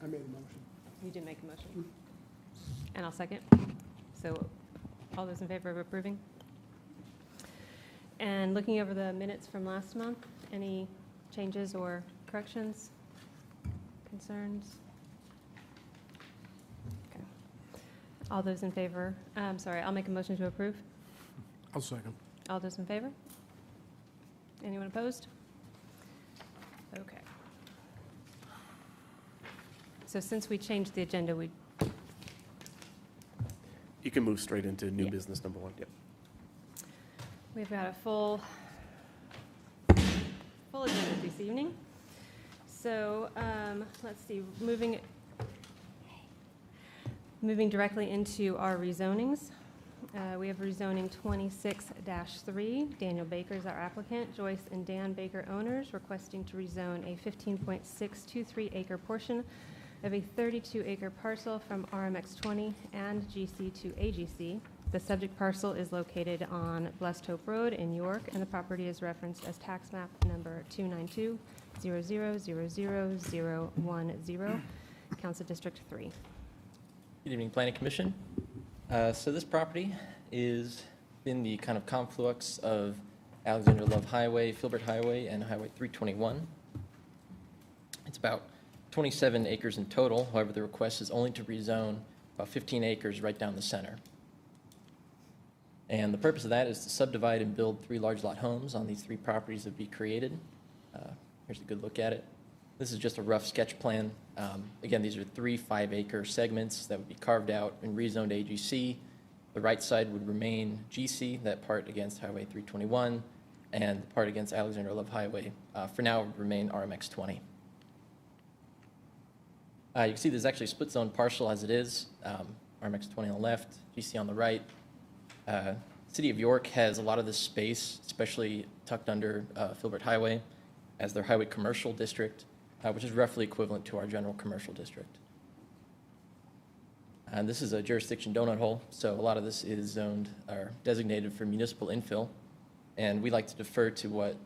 I made a motion. You did make a motion. And I'll second. So all those in favor of approving? And looking over the minutes from last month, any changes or corrections, concerns? Okay. All those in favor, I'll make a motion to approve. I'll second. All those in favor? Anyone opposed? Okay. So since we changed the agenda, You can move straight into new Yeah. business number 1. Yep. we've got a full agenda this evening. So let's see, moving directly into our rezonings. We have rezoning 26-3. Daniel Baker is our applicant. Joyce and Dan Baker owners requesting to rezone a 15.623 acre portion of a 32-acre parcel from RMX 20 and GC to AGC. The subject parcel is located on Blessed Hope Road in York, and the property is referenced as tax map number 292-0000010, Council District 3. Good evening, Planning Commission. So this property is in the kind of conflux of Alexander Love Highway, Filbert Highway, and Highway 321. It's about 27 acres in total. However, the request is only to rezone about 15 acres right down the center. And the purpose of that is to subdivide and build 3 large lot homes on these 3 properties that would be created. Here's a good look at it. This is just a rough sketch plan. Again, these are 3 5-acre segments that would be carved out and rezoned AGC. The right side would remain GC, that part against Highway 321, and the part against Alexander Love Highway, for now, would remain RMX 20. You can see there's actually a split zone parcel as it is, RMX 20 on the left, GC on the right. City of York has a lot of this space, especially tucked under Filbert Highway, as their highway commercial district, which is roughly equivalent to our general commercial district. And this is a jurisdiction donut hole, so a lot of this is zoned or designated for municipal infill, and we like to defer to what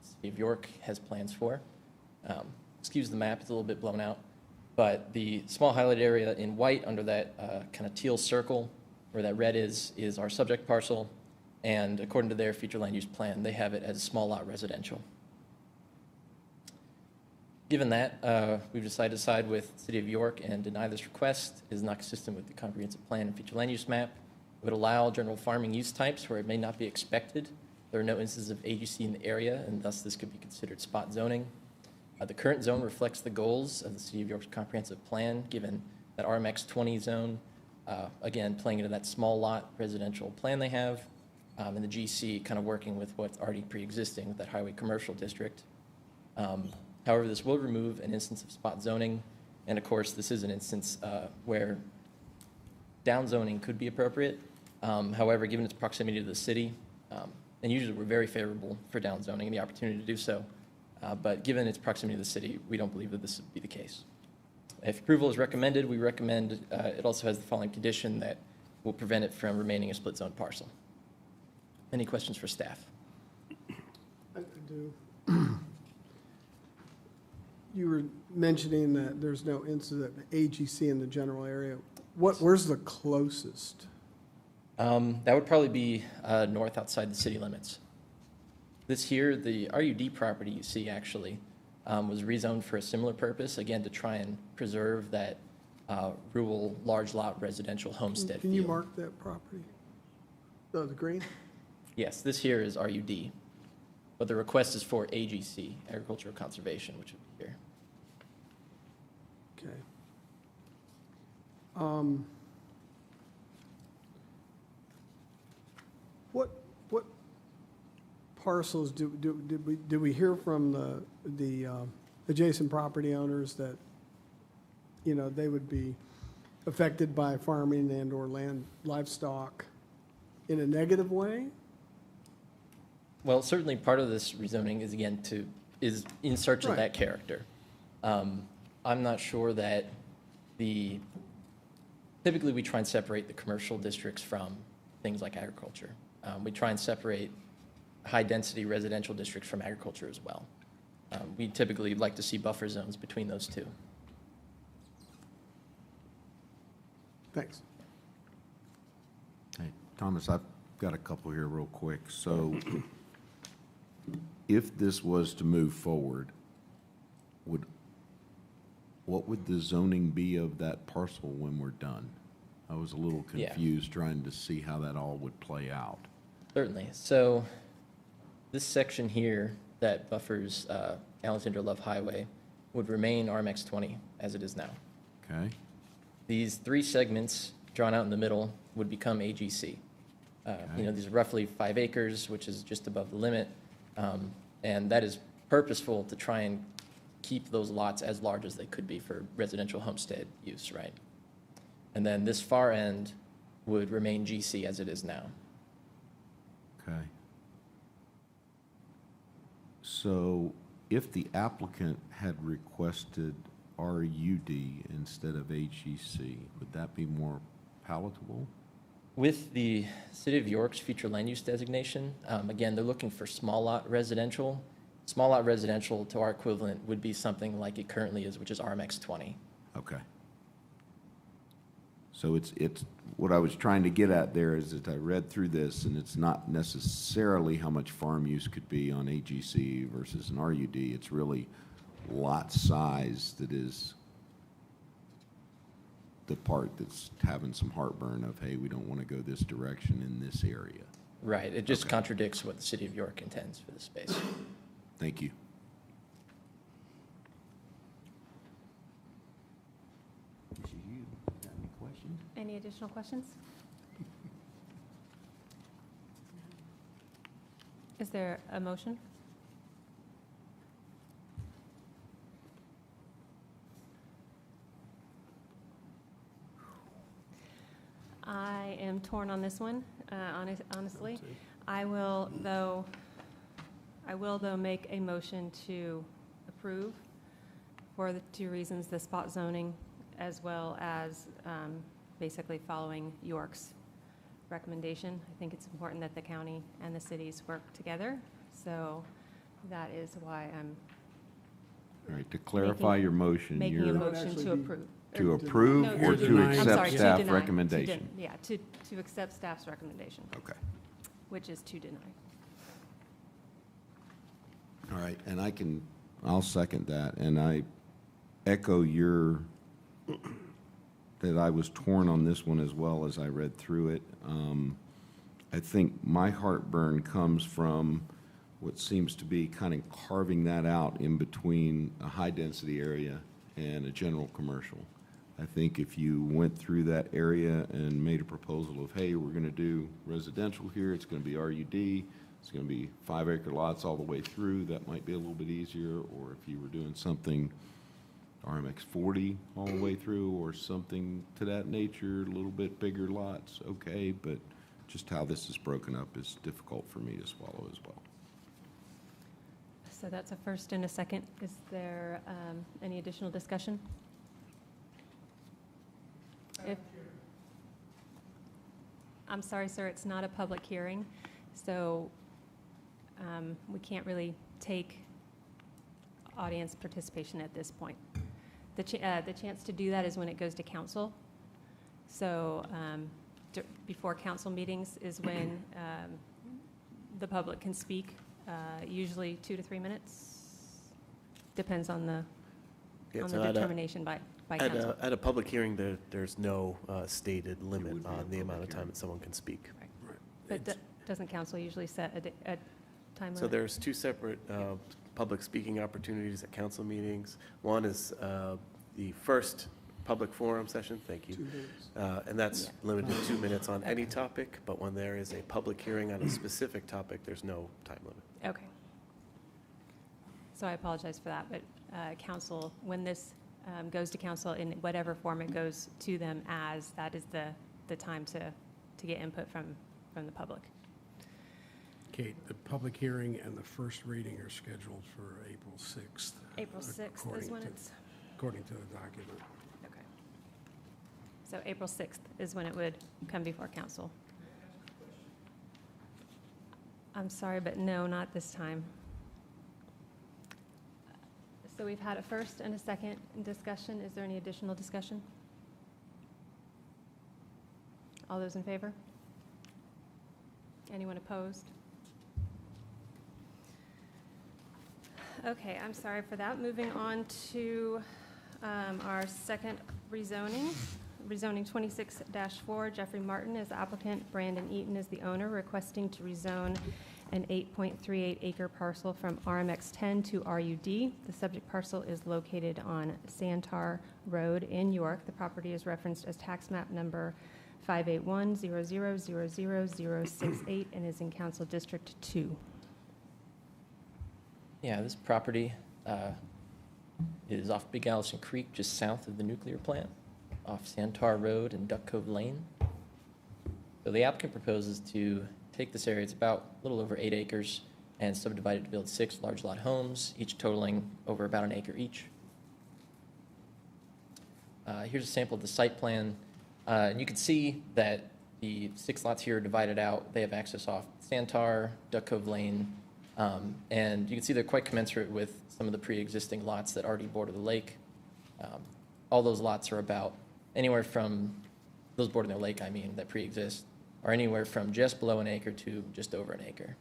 City of York has plans for. Excuse the map, it's a little bit blown out, but the small highlighted area in white under that kind of teal circle where that red is our subject parcel, and according to their future land use plan, they have it as small lot residential. Given that, we've decided to side with City of York and deny this request. It is not consistent with the comprehensive plan and future land use map. It would allow general farming use types where it may not be expected. There are no instances of AGC in the area, and thus this could be considered spot zoning. The current zone reflects the goals of the City of York's comprehensive plan, given that RMX 20 zone, again, playing into that small lot residential plan they have, and the GC kind of working with what's already pre-existing with that highway commercial district. However, this will remove an instance of spot zoning, and of course, this is an instance where down zoning could be appropriate. However, given its proximity to the city, and usually we're very favorable for down zoning and the opportunity to do so, but given its proximity to the city, we don't believe that this would be the case. If approval is recommended, we recommend it also has the following condition that will prevent it from remaining a split zone parcel. Any questions for staff? I do. You were mentioning that there's no incident of AGC in the general area. Where's the closest? That would probably be north outside the city limits. This here, the RUD property you see actually was rezoned for a similar purpose, again, to try and preserve that rural large lot residential homestead Can you feel. mark that property? Oh, the green? Yes, this here is RUD, but the request is for AGC, Agricultural Conservation, which would be here. Okay. What parcels did we hear from the adjacent property owners that, you know, they would be affected by farming and or livestock in a negative way? Well, certainly part of this rezoning is, again, is in search of Right. that character. I'm not sure that typically we try and separate the commercial districts from things like agriculture. We try and separate high-density residential districts from agriculture as well. We typically like to see buffer zones between those two. Thanks. Hey, Thomas, I've got a couple here real quick. So if this was to move forward, what would the zoning be of that parcel when we're done? I was a little Yeah. confused trying to see how that all would play out. Certainly. So this section here that buffers Alexander Love Highway would remain RMX 20 as it is now. Okay? These three segments drawn out in the middle would become AGC. These are roughly 5 acres, which is just above the limit. And that is purposeful to try and keep those lots as large as they could be for residential homestead use, right? And then this far end would remain GC as it is now. Okay. So if the applicant had requested RUD instead of HEC, would that be more palatable? With the City of York's future land use designation, again, they're looking for small lot residential. Small lot residential to our equivalent would be something like it currently is, which is RMX 20. Okay. So it's, what I was trying to get at there is that I read through this, and it's not necessarily how much farm use could be on AGC versus an RUD. It's really lot size that is the part that's having some heartburn of, hey, we don't want to go this direction in this area. Right, it just Okay. contradicts what the City of York intends for the space. Thank you. This is you. Got any questions? Any additional questions? Is there a motion? I am torn on this one, honestly. I will, though, make a motion to approve for the two reasons, the spot zoning, as well as basically following York's recommendation. I think it's important that the county and the cities work together, so that is why I'm All right, to clarify your motion, making a you're motion actually to be- approve. to Or approve No, or to to deny. I'm accept sorry, to staff deny, recommendation? Yeah, to accept staff's recommendation, Okay. which is to deny. All right, and I'll second that, and I echo that I was torn on this one as well as I read through it. I think my heartburn comes from what seems to be kind of carving that out in between a high-density area and a general commercial. I think if you went through that area and made a proposal of, hey, we're going to do residential here, it's going to be RUD, it's going to be 5-acre lots all the way through, that might be a little bit easier. Or if you were doing something RMX 40 all the way through, or something to that nature, a little bit bigger lots, okay, but just how this is broken up is difficult for me to swallow as well. So that's a first and a second. Is there any additional discussion? I'm sorry, sir, it's not a public hearing, so we can't really take audience participation at this point. The chance to do that is when it goes to council. So before council meetings is when the public can speak, usually 2 to 3 minutes. Depends on the Yeah, so at a- determination by council. At a public hearing, there's no stated limit would be a on the amount public of time hearing. that someone can speak. But doesn't council usually set a time limit? So there's two separate public speaking opportunities at council meetings. One is the first public forum session, thank you. 2 minutes. And that's Yeah. limited to 2 minutes on any topic, but when there is a public hearing on a specific topic, there's no time limit. Okay. So I apologize for that, but council, when this goes to council in whatever form it goes to them as, that is the time to get input from the public. Kate, the public hearing and the first reading are scheduled for April 6th. April 6th is according when to- it's, According to the document. okay. So April 6th is when it would come before council. I'm sorry, but no, not this time. So we've had a first and a second discussion. Is there any additional discussion? All those in favor? Anyone opposed? Okay, I'm sorry for that. Moving on to our second rezoning. Rezoning 26-4, Jeffrey Martin is the applicant, Brandon Eaton is the owner, requesting to rezone an 8.38 acre parcel from RMX 10 to RUD. The subject parcel is located on Santar Road in York. The property is referenced as tax map number 581-00000068 and is in Council District 2. Yeah, this property is off Big Allison Creek, just south of the nuclear plant, off Santar Road and Duck Cove Lane. So the applicant proposes to take this area, it's about a little over 8 acres, and subdivide it to build 6 large lot homes, each totaling over about an acre each. Here's a sample of the site plan. And you can see that the 6 lots here are divided out. They have access off Santar, Duck Cove Lane, and you can see they're quite commensurate with some of the pre-existing lots that already border the lake. All those lots are about anywhere from, those bordering the lake, I mean, that pre-exist, are anywhere from just below an acre to just over an acre.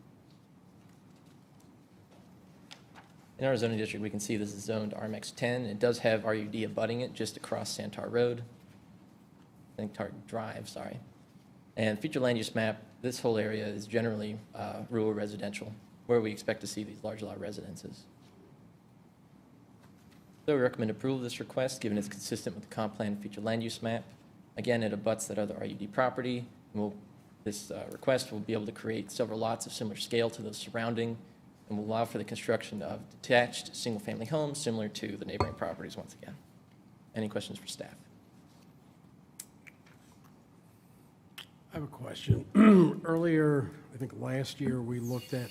In our zoning district, we can see this is zoned RMX 10. It does have RUD abutting it just across Santar Road. Santar Drive, sorry. And future land use map, this whole area is generally rural residential, where we expect to see these large lot residences. So we recommend approval of this request, given it's consistent with the comp plan and future land use map. Again, it abuts that other RUD property. This request will be able to create several lots of similar scale to those surrounding, and will allow for the construction of detached single-family homes similar to the neighboring properties once again. Any questions for staff? I have a question. Earlier, I think last year, we looked at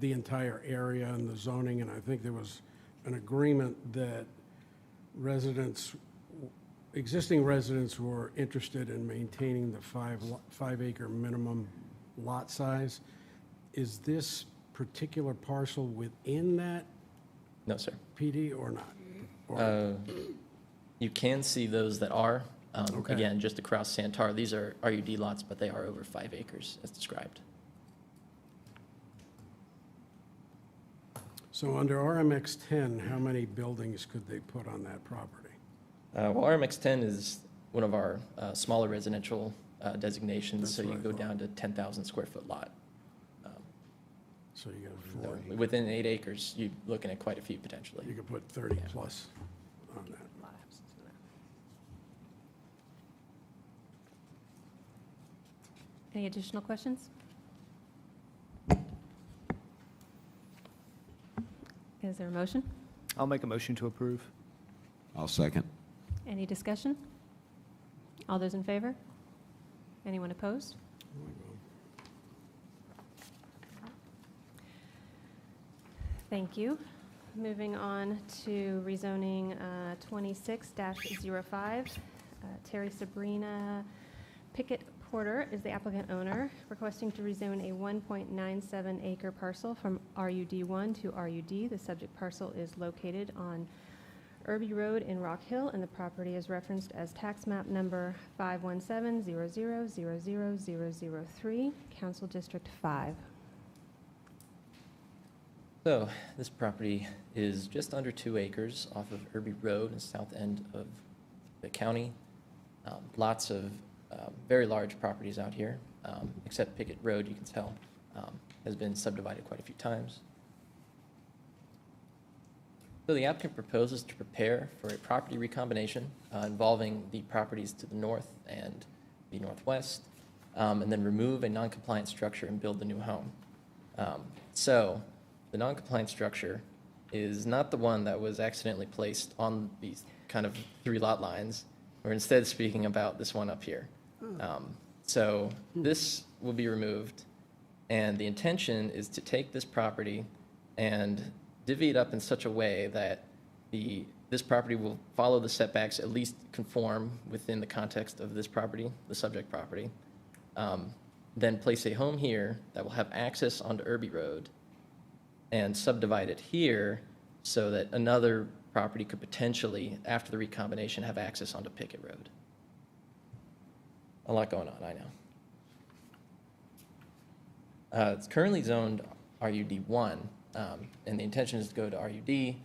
the entire area and the zoning, and I think there was an agreement that existing residents were interested in maintaining the 5 acre minimum lot size. Is this particular parcel within that No, sir. PD or not? Or- You can see those that are. Okay. Again, just across Santar, these are RUD lots, but they are over 5 acres as described. So under RMX 10, how many buildings could they put on that property? Well, RMX 10 is one of our smaller residential designations, That's so you what I go thought. down to 10,000 square foot lot. So you got So 40. within 8 acres, you're looking at quite a few potentially. You could put 30 Yeah. plus on that. A lot of houses in there. Any additional questions? Is there a motion? I'll make a motion to approve. I'll second. Any discussion? All those in favor? Anyone opposed? Thank you. Moving on to rezoning 26-05. Terry Sabrina Pickett Porter is the applicant owner, requesting to rezone a 1.97 acre parcel from RUD1 to RUD. The subject parcel is located on Irby Road in Rock Hill, and the property is referenced as tax map number 517-00000003, Council District 5. So this property is just under 2 acres off of Irby Road in south end of the county. Lots of very large properties out here, except Pickett Road, you can tell, has been subdivided quite a few times. So the applicant proposes to prepare for a property recombination involving the properties to the north and the northwest, and then remove a non-compliant structure and build the new home. So the non-compliant structure is not the one that was accidentally placed on these kind of 3 lot lines. We're instead speaking about this one up here. So this will be removed, and the intention is to take this property and divvy it up in such a way that this property will follow the setbacks, at least conform within the context of this property, the subject property. Then place a home here that will have access onto Irby Road, and subdivide it here so that another property could potentially, after the recombination, have access onto Pickett Road. A lot going on, I know. It's currently zoned RUD1, and the intention is to go to RUD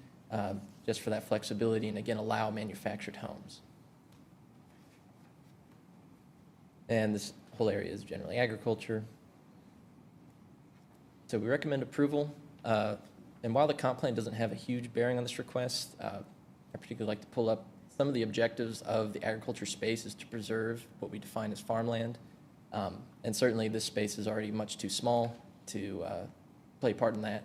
just for that flexibility and again, allow manufactured homes. And this whole area is generally agriculture. So we recommend approval. And while the comp plan doesn't have a huge bearing on this request, I particularly like to pull up some of the objectives of the agriculture space is to preserve what we define as farmland. And certainly this space is already much too small to play a part in that.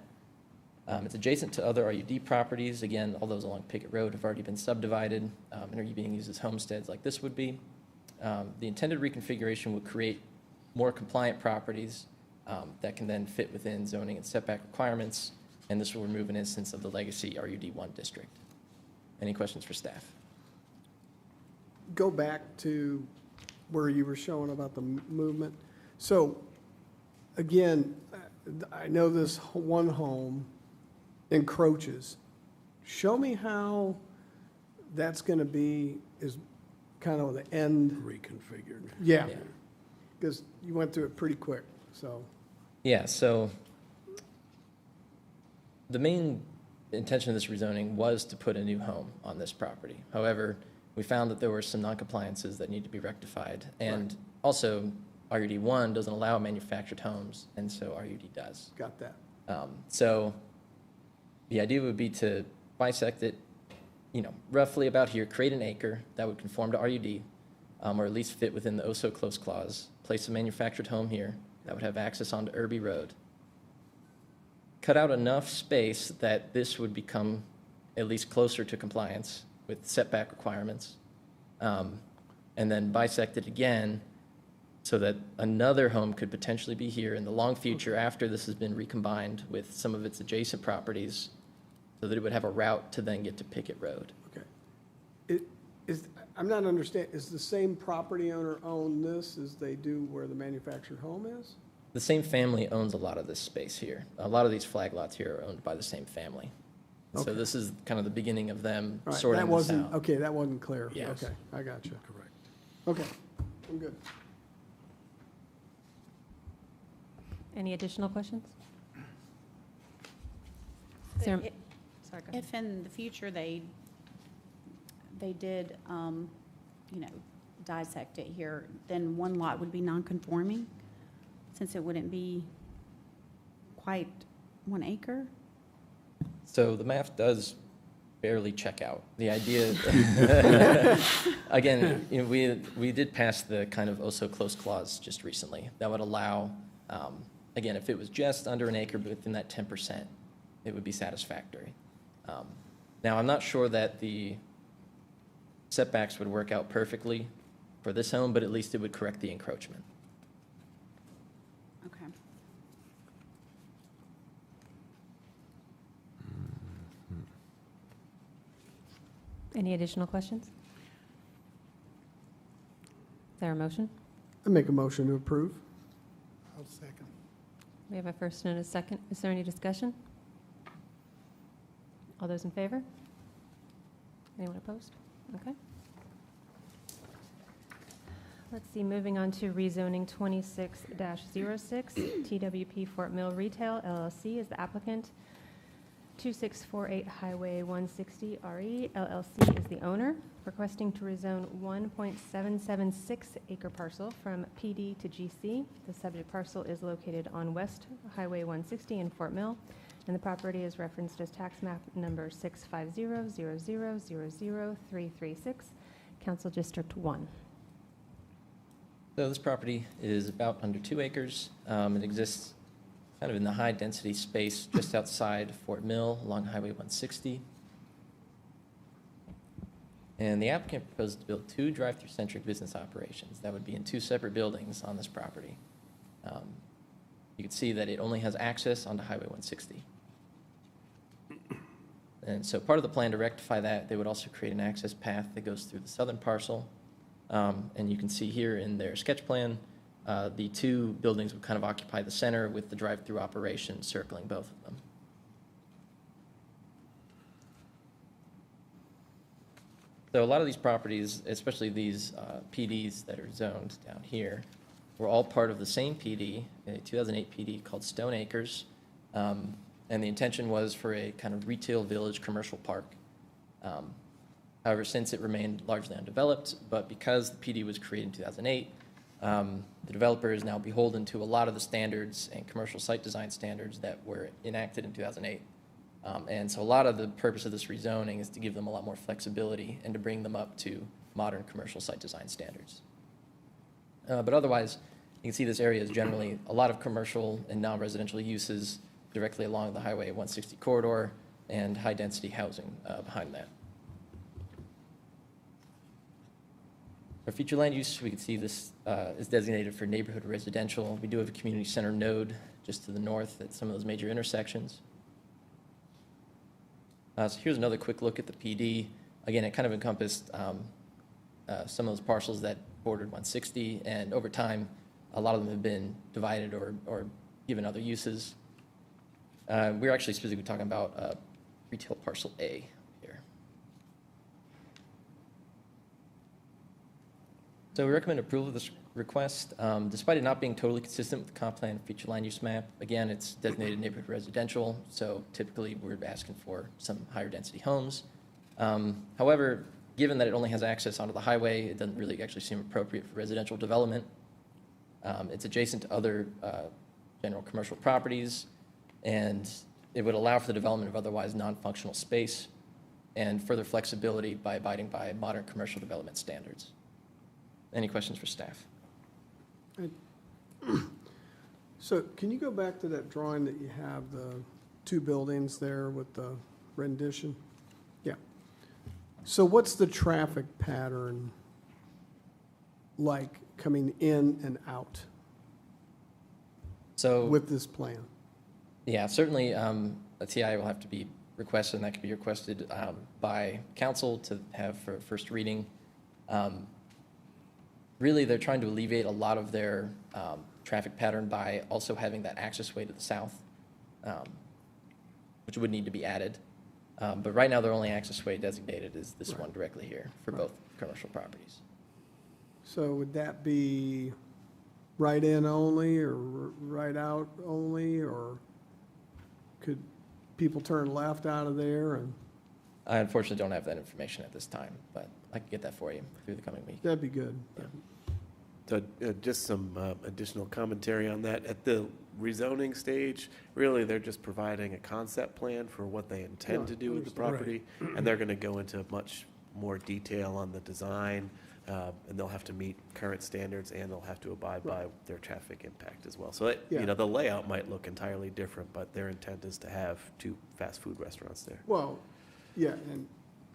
It's adjacent to other RUD properties. Again, all those along Pickett Road have already been subdivided and are being used as homesteads like this would be. The intended reconfiguration would create more compliant properties that can then fit within zoning and setback requirements, and this will remove an instance of the legacy RUD1 district. Any questions for staff? Go back to where you were showing about the movement. So, again, I know this one home encroaches. Show me how that's going to be, is kind of the end. Reconfigured. Yeah, Yeah. because you went through it pretty quick, so. Yeah, so the main intention of this rezoning was to put a new home on this property. However, we found that there were some noncompliances that need to be rectified. And also, RUD1 doesn't allow manufactured homes, and so RUD does. Got that. So the idea would be to bisect it, roughly about here, create an acre that would conform to RUD, or at least fit within the oh so close clause, place a manufactured home here that would have access onto Irby Road. Cut out enough space that this would become at least closer to compliance with setback requirements, and then bisect it again so that another home could potentially be here in the long future after this has been recombined with some of its adjacent properties so that it would have a route to then get to Pickett Road. Okay. I'm not understanding, is the same property owner own this as they do where the manufactured home is? The same family owns a lot of this space here. A lot of these flag lots here are owned by the same family. So Okay. this is kind of the beginning of them All right, sorting that this wasn't, out. okay, that wasn't clear. Yes. Okay, I got you. Correct. Okay, I'm good. Any additional questions? Is there- If Sorry, go ahead. if in the future they did, dissect it here, then one lot would be non-conforming, since it wouldn't be quite 1 acre? So the math does barely check out. The idea, again, we did pass the kind of oh so close clause just recently that would allow, again, if it was just under an acre but within that 10%, it would be satisfactory. Now, I'm not sure that the setbacks would work out perfectly for this home, but at least it would correct the encroachment. Okay. Any additional questions? Is there a motion? I make a motion to approve. I'll second. We have a first and a second. Is there any discussion? All those in favor? Anyone opposed? Okay. Let's see, moving on to rezoning 26-06, TWP Fort Mill Retail LLC is the applicant. 2648 Highway 160 RE LLC is the owner, requesting to rezone 1.776 acre parcel from PD to GC. The subject parcel is located on West Highway 160 in Fort Mill, and the property is referenced as tax map number 65000000336, Council District 1. So this property is about under 2 acres. It exists kind of in the high-density space just outside Fort Mill along Highway 160. And the applicant proposed to build 2 drive-through-centric business operations that would be in 2 separate buildings on this property. You can see that it only has access onto Highway 160. And so part of the plan to rectify that, they would also create an access path that goes through the southern parcel. And you can see here in their sketch plan, the 2 buildings would kind of occupy the center with the drive-through operation circling both of them. So a lot of these properties, especially these PDs that are zoned down here, were all part of the same PD, a 2008 PD called Stone Acres. And the intention was for a kind of retail village commercial park. However, since it remained largely undeveloped, but because the PD was created in 2008, the developer is now beholden to a lot of the standards and commercial site design standards that were enacted in 2008. And so a lot of the purpose of this rezoning is to give them a lot more flexibility and to bring them up to modern commercial site design standards. But otherwise, you can see this area is generally a lot of commercial and non-residential uses directly along the Highway 160 corridor and high-density housing behind that. For future land use, we can see this is designated for neighborhood residential. We do have a community center node just to the north at some of those major intersections. So here's another quick look at the PD. Again, it kind of encompassed some of those parcels that bordered 160, and over time, a lot of them have been divided or given other uses. We're actually specifically talking about retail parcel A here. So we recommend approval of this request. Despite it not being totally consistent with the comp plan and future land use map, again, it's designated neighborhood residential, so typically we're asking for some higher density homes. However, given that it only has access onto the highway, it doesn't really actually seem appropriate for residential development. It's adjacent to other general commercial properties, and it would allow for the development of otherwise non-functional space and further flexibility by abiding by modern commercial development standards. Any questions for staff? So can you go back to that drawing that you have, the two buildings there with the rendition? Yeah. So what's the traffic pattern like coming in and out So with this plan? yeah, certainly a TI will have to be requested, and that can be requested by council to have for first reading. Really, they're trying to alleviate a lot of their traffic pattern by also having that access way to the south, which would need to be added. But right now, their only access way designated is this one directly here for both commercial properties. So would that be right in only or right out only, or could people turn left out of there? And I unfortunately don't have that information at this time, but I can get that for you through the coming week. that'd be good. So just some additional commentary on that. At the rezoning stage, really, they're just providing a concept plan for what they intend to do with the property, and they're going to go into much more detail on the design, and they'll have to meet current standards, and they'll have to abide by their traffic impact as well. So, Yeah. the layout might look entirely different, but their intent is to have 2 fast food restaurants there. Well, yeah, and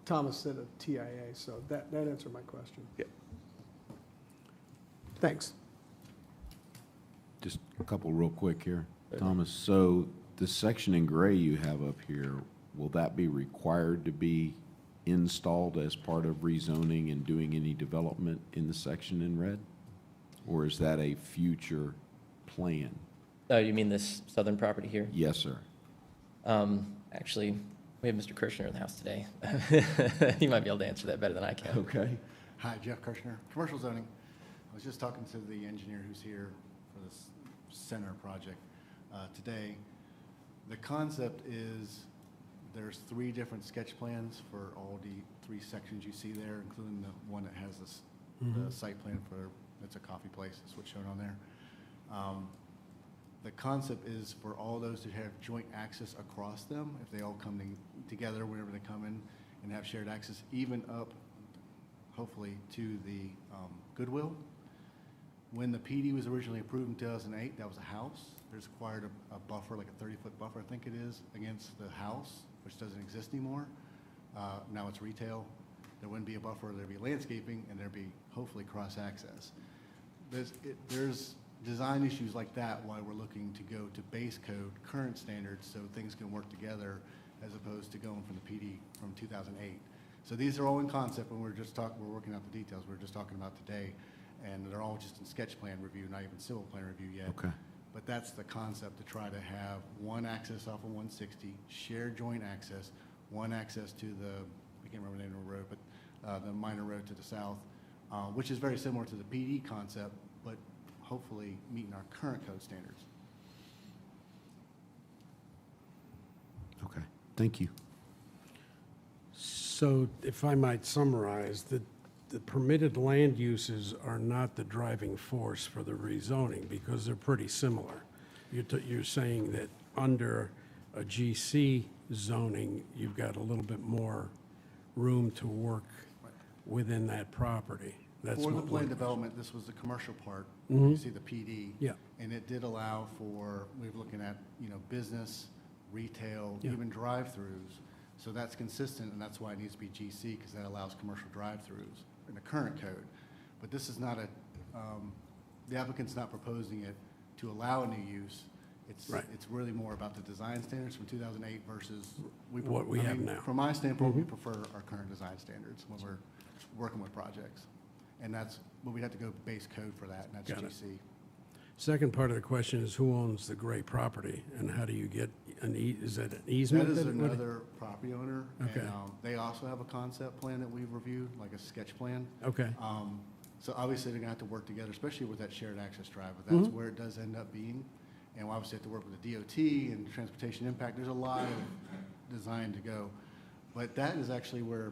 Thomas said a TIA, so that answered my question. Yep. Thanks. Just a couple real quick here. Thomas, so the section in gray you have up here, will that be required to be installed as part of rezoning and doing any development in the section in red? Or is that a future plan? Oh, you mean this southern property here? Yes, sir. Actually, we have Mr. Kirshner in the house today. He might be able to answer that better than I can. Okay. Hi, Jeff Kirshner, Commercial Zoning. I was just talking to the engineer who's here for this center project today. The concept is there's 3 different sketch plans for all the 3 sections you see there, including the one that has this, the site plan for, it's a coffee place, that's what's shown on there. The concept is for all those to have joint access across them, if they all come together whenever they come in and have shared access, even up, hopefully, to the Goodwill. When the PD was originally approved in 2008, that was a house. There's required a buffer, like a 30-foot buffer, I think it is, against the house, which doesn't exist anymore. Now it's retail. There wouldn't be a buffer, there'd be landscaping, and there'd be hopefully cross-access. There's design issues like that why we're looking to go to base code, current standards, so things can work together as opposed to going from the PD from 2008. So these are all in concept, and we're working out the details. We're just talking about today, and they're all just in sketch plan review, not even civil plan review yet. Okay. But that's the concept, to try to have one access off of 160, shared joint access, one access to the, I can't remember the name of the road, but the minor road to the south, which is very similar to the PD concept, but hopefully meeting our current code standards. Okay, thank you. So if I might summarize, the permitted land uses are not the driving force for the rezoning because they're pretty similar. You're saying that under a GC zoning, you've got a little bit more room to work within that property. That's For the what planned we're- development, this was the commercial part. Mhm. You see the PD. Yeah. And it did allow for, we were looking at, business, retail, Yeah. even drive-throughs. So that's consistent, and that's why it needs to be GC, because that allows commercial drive-throughs in the current code. But this is not the applicant's not proposing it to allow a new use. Right. It's really more about the design standards from 2008 versus. What we have now. From my standpoint, we Mhm. prefer our current design standards when we're working with projects. And that's, but we'd have to go base code for that, and that's Got it. GC. Second part of the question is who owns the gray property and how do you get is that an easement? That is it would- another property owner. Okay. And they also have a concept plan that we've reviewed, like a sketch plan. Okay, So obviously, they're gonna have to work together, especially with that shared access drive, but that's Mhm. where it does end up being. And we'll obviously have to work with the DOT and transportation impact. There's a lot of design to go. But that is actually where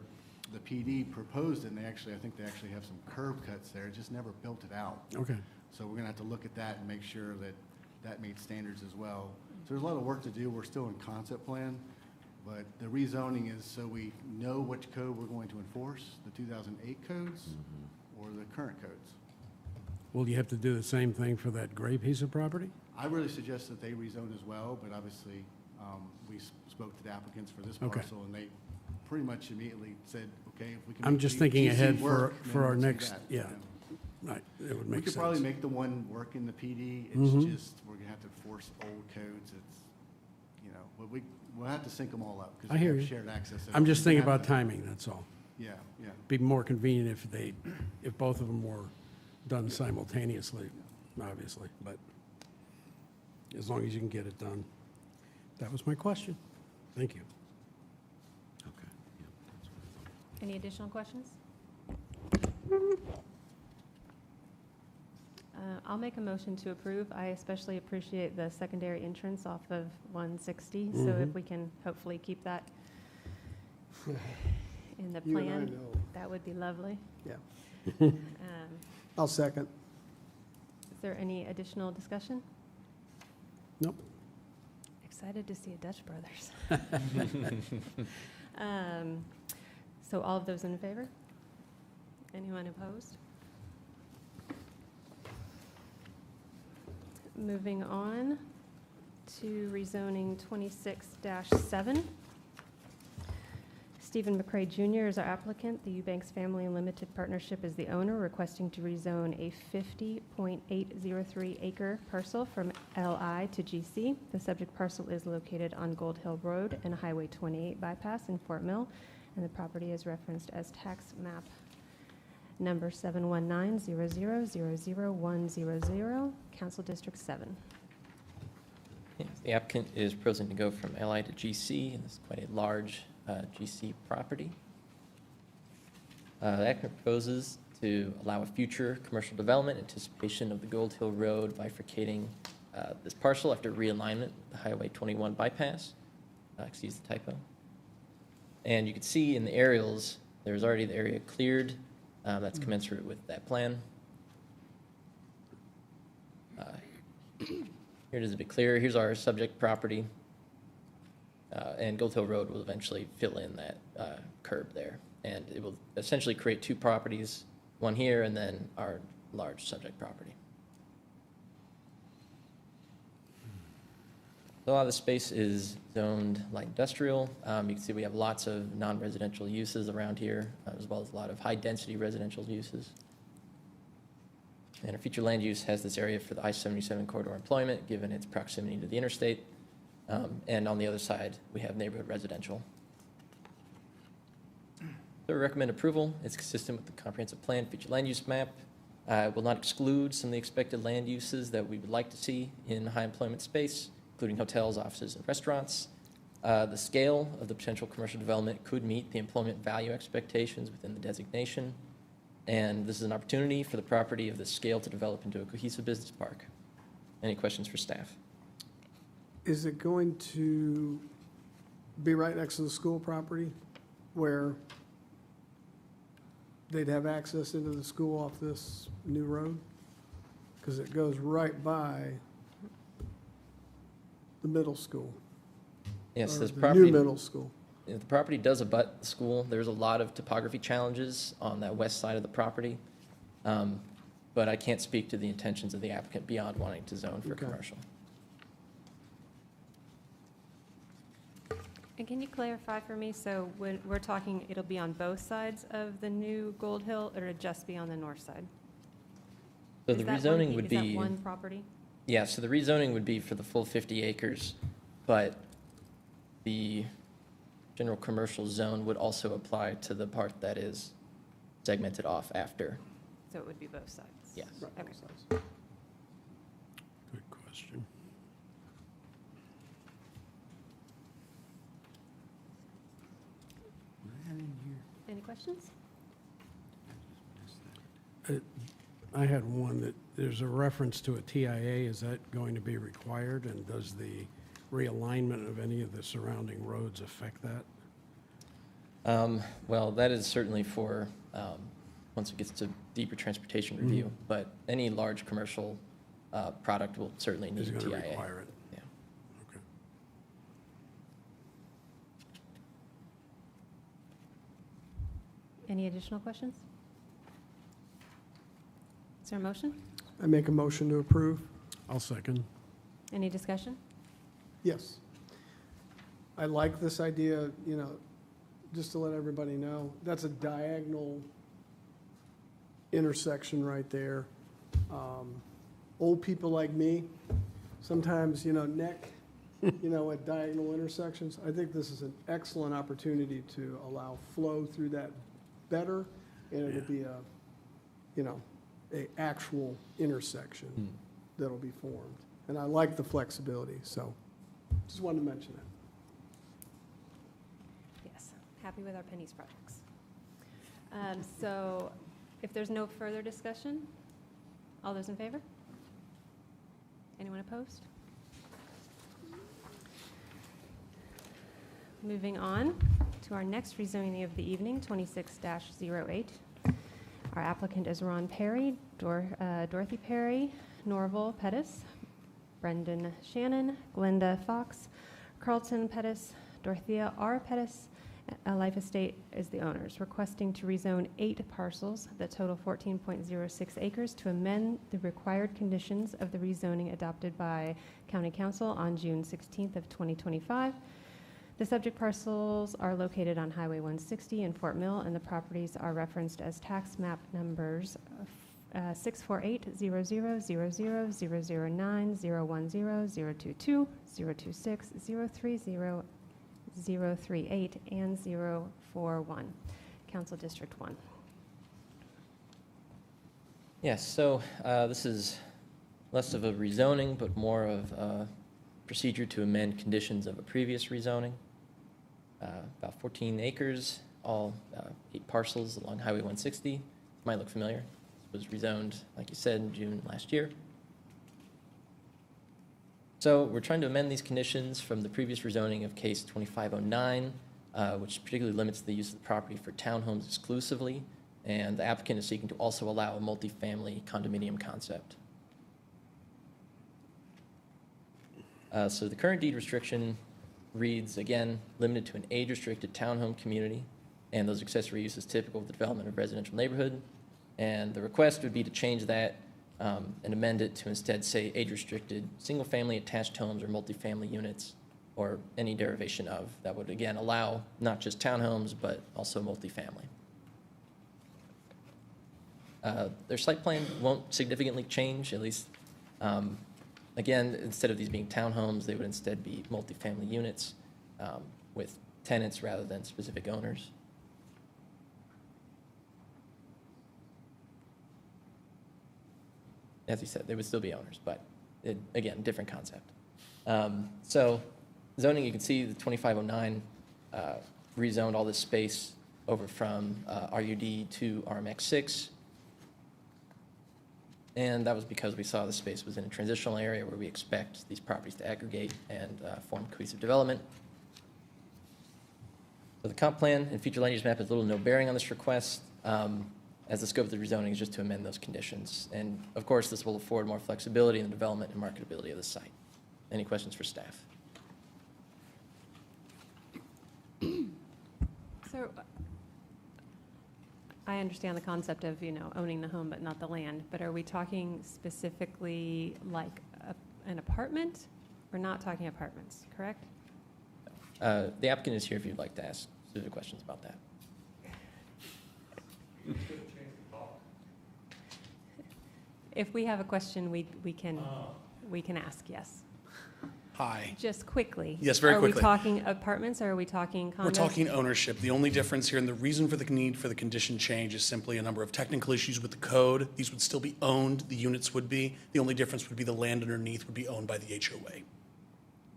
the PD proposed it, and I think they actually have some curb cuts there. It just never built it out. okay. So we're gonna have to look at that and make sure that that meets standards as well. So there's a lot of work to do. We're still in concept plan, but the rezoning is so we know which code we're going to enforce, the 2008 codes or the current codes. Will you have to do the same thing for that gray piece of property? I really suggest that they rezone as well, but obviously, we spoke to the applicants for this Okay. parcel, and they pretty much immediately said, okay, if we can. I'm make just the thinking GC ahead work, for then our let's do next, that, yeah, you know. right, it would We make could probably sense. make the one work in the PD, it's Mhm. just, we're gonna have to force old codes, but we'll have to sync them all up. 'Cause I we hear have you. Shared access. so I'm just we're gonna thinking have about to- timing, that's all. Yeah, yeah. Be more convenient if both of them were done simultaneously, obviously, but as long as you can get it done. That was my question. Thank you. Okay. yeah, that's what I thought. Any additional questions? I'll make a motion to approve. I especially appreciate the secondary entrance off of 160, so if Mhm. we can hopefully keep that in the You and I plan, know. that would be lovely. Yeah. Um, I'll second. Is there any additional discussion? Nope. Excited to see a Dutch Brothers. So all of those in favor? Anyone opposed? Moving on to rezoning 26-7. Stephen McCray Jr. is our applicant. The Eubanks Family Limited Partnership is the owner, requesting to rezone a 50.803 acre parcel from LI to GC. The subject parcel is located on Gold Hill Road and Highway 28 bypass in Fort Mill, and the property is referenced as tax map number 71900000100, Council District 7. Yeah, the applicant is proposing to go from LI to GC, and this is quite a large GC property. The applicant proposes to allow a future commercial development in anticipation of the Gold Hill Road bifurcating this parcel after realignment with the Highway 21 bypass. Excuse the typo. And you can see in the aerials, there's already the area cleared that's commensurate with that plan. Here it is a bit clearer. Here's our subject property. And Gold Hill Road will eventually fill in that curb there. And it will essentially create two properties, one here and then our large subject property. A lot of the space is zoned light industrial. You can see we have lots of non-residential uses around here, as well as a lot of high-density residential uses. And our future land use has this area for the I-77 corridor employment, given its proximity to the interstate. And on the other side, we have neighborhood residential. So we recommend approval. It's consistent with the comprehensive plan future land use map. Will not exclude some of the expected land uses that we would like to see in high employment space, including hotels, offices, and restaurants. The scale of the potential commercial development could meet the employment value expectations within the designation, and this is an opportunity for the property of this scale to develop into a cohesive business park. Any questions for staff? Is it going to be right next to the school property where they'd have access into the school off this new road? Because it goes right by the middle school. Yes, or this the property. new middle school. The property does abut the school. There's a lot of topography challenges on that west side of the property. But I can't speak to the intentions of the applicant beyond wanting to zone for Okay. commercial. And can you clarify for me, so when we're talking, it'll be on both sides of the new Gold Hill, or it'll just be on the north side? So Is the that one rezoning pe- would Is that be, one property? yeah, so the rezoning would be for the full 50 acres, but the general commercial zone would also apply to the part that is segmented off after. So it would be both sides? Yes. Right, Okay. both sides. Good question. Any questions? I had one that, there's a reference to a TIA, is that going to be required? And does the realignment of any of the surrounding roads affect that? Well, that is certainly for, once it gets to deeper transportation review, but any large commercial product will certainly need Is a it going TIA. to require it? Yeah. Okay. Any additional questions? Is there a motion? I make a motion to approve? I'll second. Any discussion? Yes. I like this idea, you know, just to let everybody know, that's a diagonal intersection right there. Old people like me, sometimes, you know, neck, you know, at diagonal intersections. I think this is an excellent opportunity to allow flow through that better, and it'll be a, you know, a actual intersection that'll be formed. And I like the flexibility, so just wanted to mention that. Yes, happy with our pennies projects. So if there's no further discussion, all those in favor? Anyone opposed? Moving on to our next rezoning of the evening, 26-08. Our applicant is Ron Perry, Dorothy Perry, Norval Pettis, Brendan Shannon, Glenda Fox, Carlton Pettis, Dorothea R. Pettis. Life Estate is the owners, requesting to rezone 8 parcels that total 14.06 acres to amend the required conditions of the rezoning adopted by County Council on June 16th of 2025. The subject parcels are located on Highway 160 in Fort Mill, and the properties are referenced as tax map numbers 648 00 00 009 010 022 026 030 038 and 041, Council District 1. Yes, so this is less of a rezoning, but more of a procedure to amend conditions of a previous rezoning. About 14 acres, all 8 parcels along Highway 160. Might look familiar. This was rezoned, like you said, in June last year. So we're trying to amend these conditions from the previous rezoning of case 2509, which particularly limits the use of the property for townhomes exclusively, and the applicant is seeking to also allow a multifamily condominium concept. So the current deed restriction reads, again, limited to an age-restricted townhome community, and those accessory uses typical of the development of residential neighborhood. And the request would be to change that and amend it to instead say age-restricted, single-family attached homes or multifamily units, or any derivation of. That would, again, allow not just townhomes, but also multifamily. Their site plan won't significantly change, at least, again, instead of these being townhomes, they would instead be multifamily units with tenants rather than specific owners. As you said, they would still be owners, but again, different concept. So zoning, you can see the 2509 rezoned all this space over from RUD to RMX6. And that was because we saw the space was in a transitional area where we expect these properties to aggregate and form cohesive development. So the comp plan and future land use map has little to no bearing on this request, as the scope of the rezoning is just to amend those conditions. And of course, this will afford more flexibility in the development and marketability of the site. Any questions for staff? So I understand the concept of, owning the home but not the land, but are we talking specifically like an apartment? We're not talking apartments, correct? The applicant is here if you'd like to ask specific questions about that. If we have a question, we can ask, yes. Hi. Just quickly. Yes, very Are quickly. we talking apartments or are we talking condos? We're talking ownership. The only difference here and the reason for the need for the condition change is simply a number of technical issues with the code. These would still be owned, the units would be. The only difference would be the land underneath would be owned by the HOA,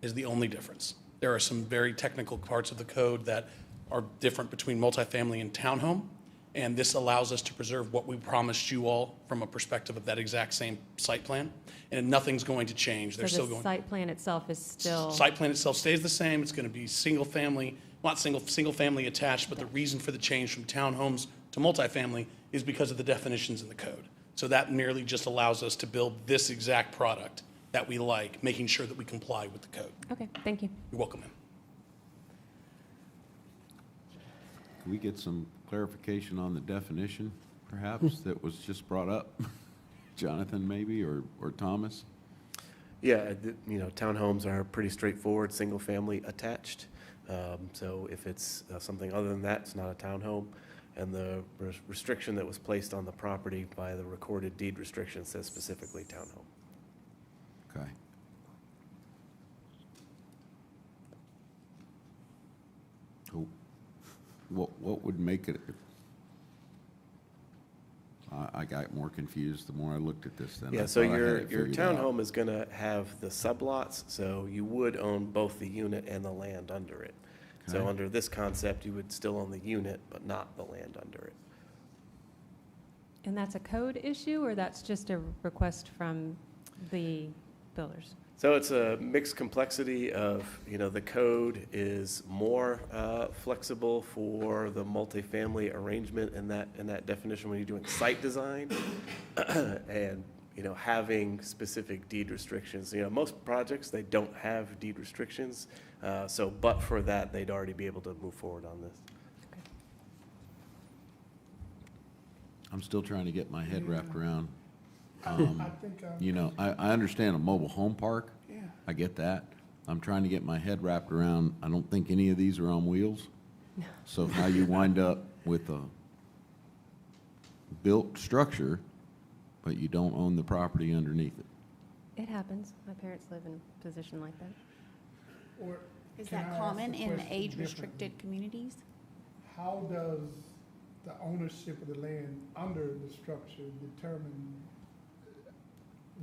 is the only difference. There are some very technical parts of the code that are different between multifamily and townhome, and this allows us to preserve what we promised you all from a perspective of that exact same site plan, and nothing's going to change. They're So still the going. site plan itself is still, Site plan itself stays the same. It's going to be single family, not single family attached, but the reason for the change from townhomes to multifamily is because of the definitions in the code. So that merely just allows us to build this exact product that we like, making sure that we comply with the code. okay, thank you. You're welcome, ma'am. Can we get some clarification on the definition, perhaps, that was just brought up? Jonathan, maybe, or Thomas? Yeah, townhomes are pretty straightforward, single-family attached. So if it's something other than that, it's not a townhome. And the restriction that was placed on the property by the recorded deed restriction says specifically townhome. Okay. So what would make it, I got more confused the more I looked at this then. I Yeah, so thought I had your it figured out. townhome is going to have the sublots, so you would own both the unit and the land under it. So Okay. under this concept, you would still own the unit, but not the land under it. And that's a code issue or that's just a request from the builders? So it's a mixed complexity of, the code is more flexible for the multifamily arrangement in that definition when you're doing site design and, having specific deed restrictions. Most projects, they don't have deed restrictions. But for that, they'd already be able to move forward on this. I'm still trying to get my head wrapped around. I think, I understand a mobile home park. yeah. I get that. I'm trying to get my head wrapped around, I don't think any of these are on wheels. So how you wind up with a built structure, but you don't own the property underneath it. It happens. My parents live in a position like that. Or Is can I that ask common the in question age-restricted communities? how does the ownership of the land under the structure determine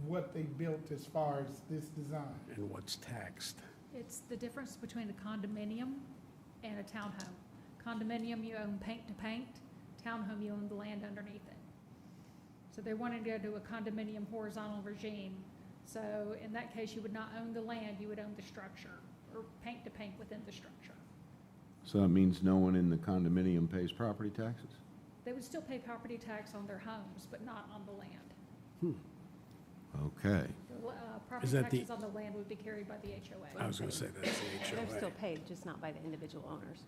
what they built as far as this design? And what's taxed? It's the difference between a condominium and a townhome. Condominium, you own paint to paint. Townhome, you own the land underneath it. So they're wanting to go to a condominium horizontal regime. So in that case, you would not own the land, you would own the structure, or paint to paint within the structure. So that means no one in the condominium pays property taxes? They would still pay property tax on their homes, but not on the land. Okay. Property that the- taxes on the land would be carried by the HOA. I was going to say that's the They're still HOA. paid, just not by the individual owners.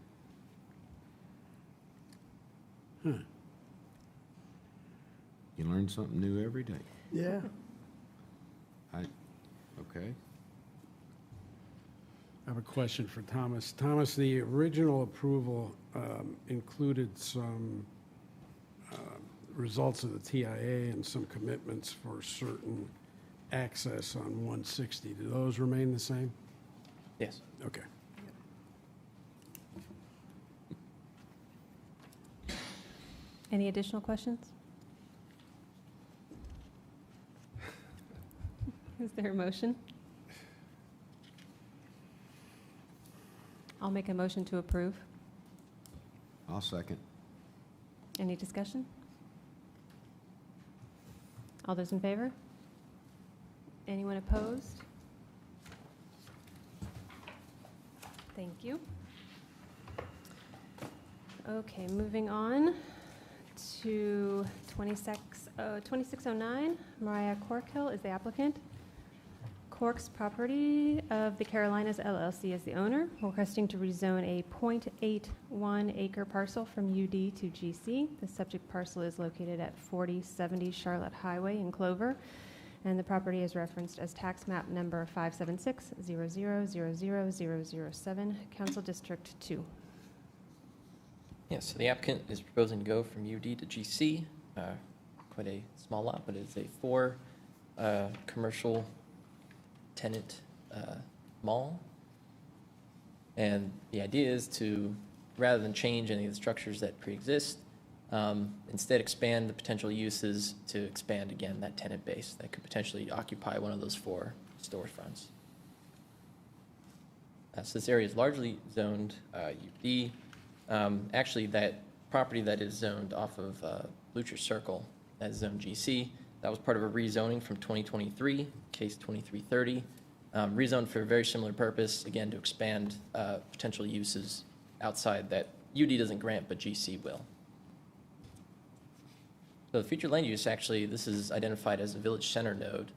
You learn something new every day. Yeah. Okay. I have a question for Thomas. Thomas, the original approval included some results of the TIA and some commitments for certain access on 160. Do those remain the same? Yes. Okay. Any additional questions? Is there a motion? I'll make a motion to approve. I'll second. Any discussion? All those in favor? Anyone opposed? Thank you. Okay, moving on to 2609. Mariah Corkill is the applicant. Cork's Property of the Carolinas LLC is the owner, requesting to rezone a .81 acre parcel from UD to GC. The subject parcel is located at 4070 Charlotte Highway in Clover, and the property is referenced as tax map number 576-000007, Council District 2. Yes, so the applicant is proposing to go from UD to GC, quite a small lot, but it's a 4 commercial tenant mall. And the idea is to, rather than change any of the structures that pre-exist, instead expand the potential uses to expand again that tenant base that could potentially occupy one of those 4 storefronts. So this area is largely zoned UD. Actually, that property that is zoned off of Blucher Circle, that is zoned GC, that was part of a rezoning from 2023, case 2330. Rezoned for a very similar purpose, again, to expand potential uses outside that UD doesn't grant, but GC will. So the future land use, actually, this is identified as a village center node.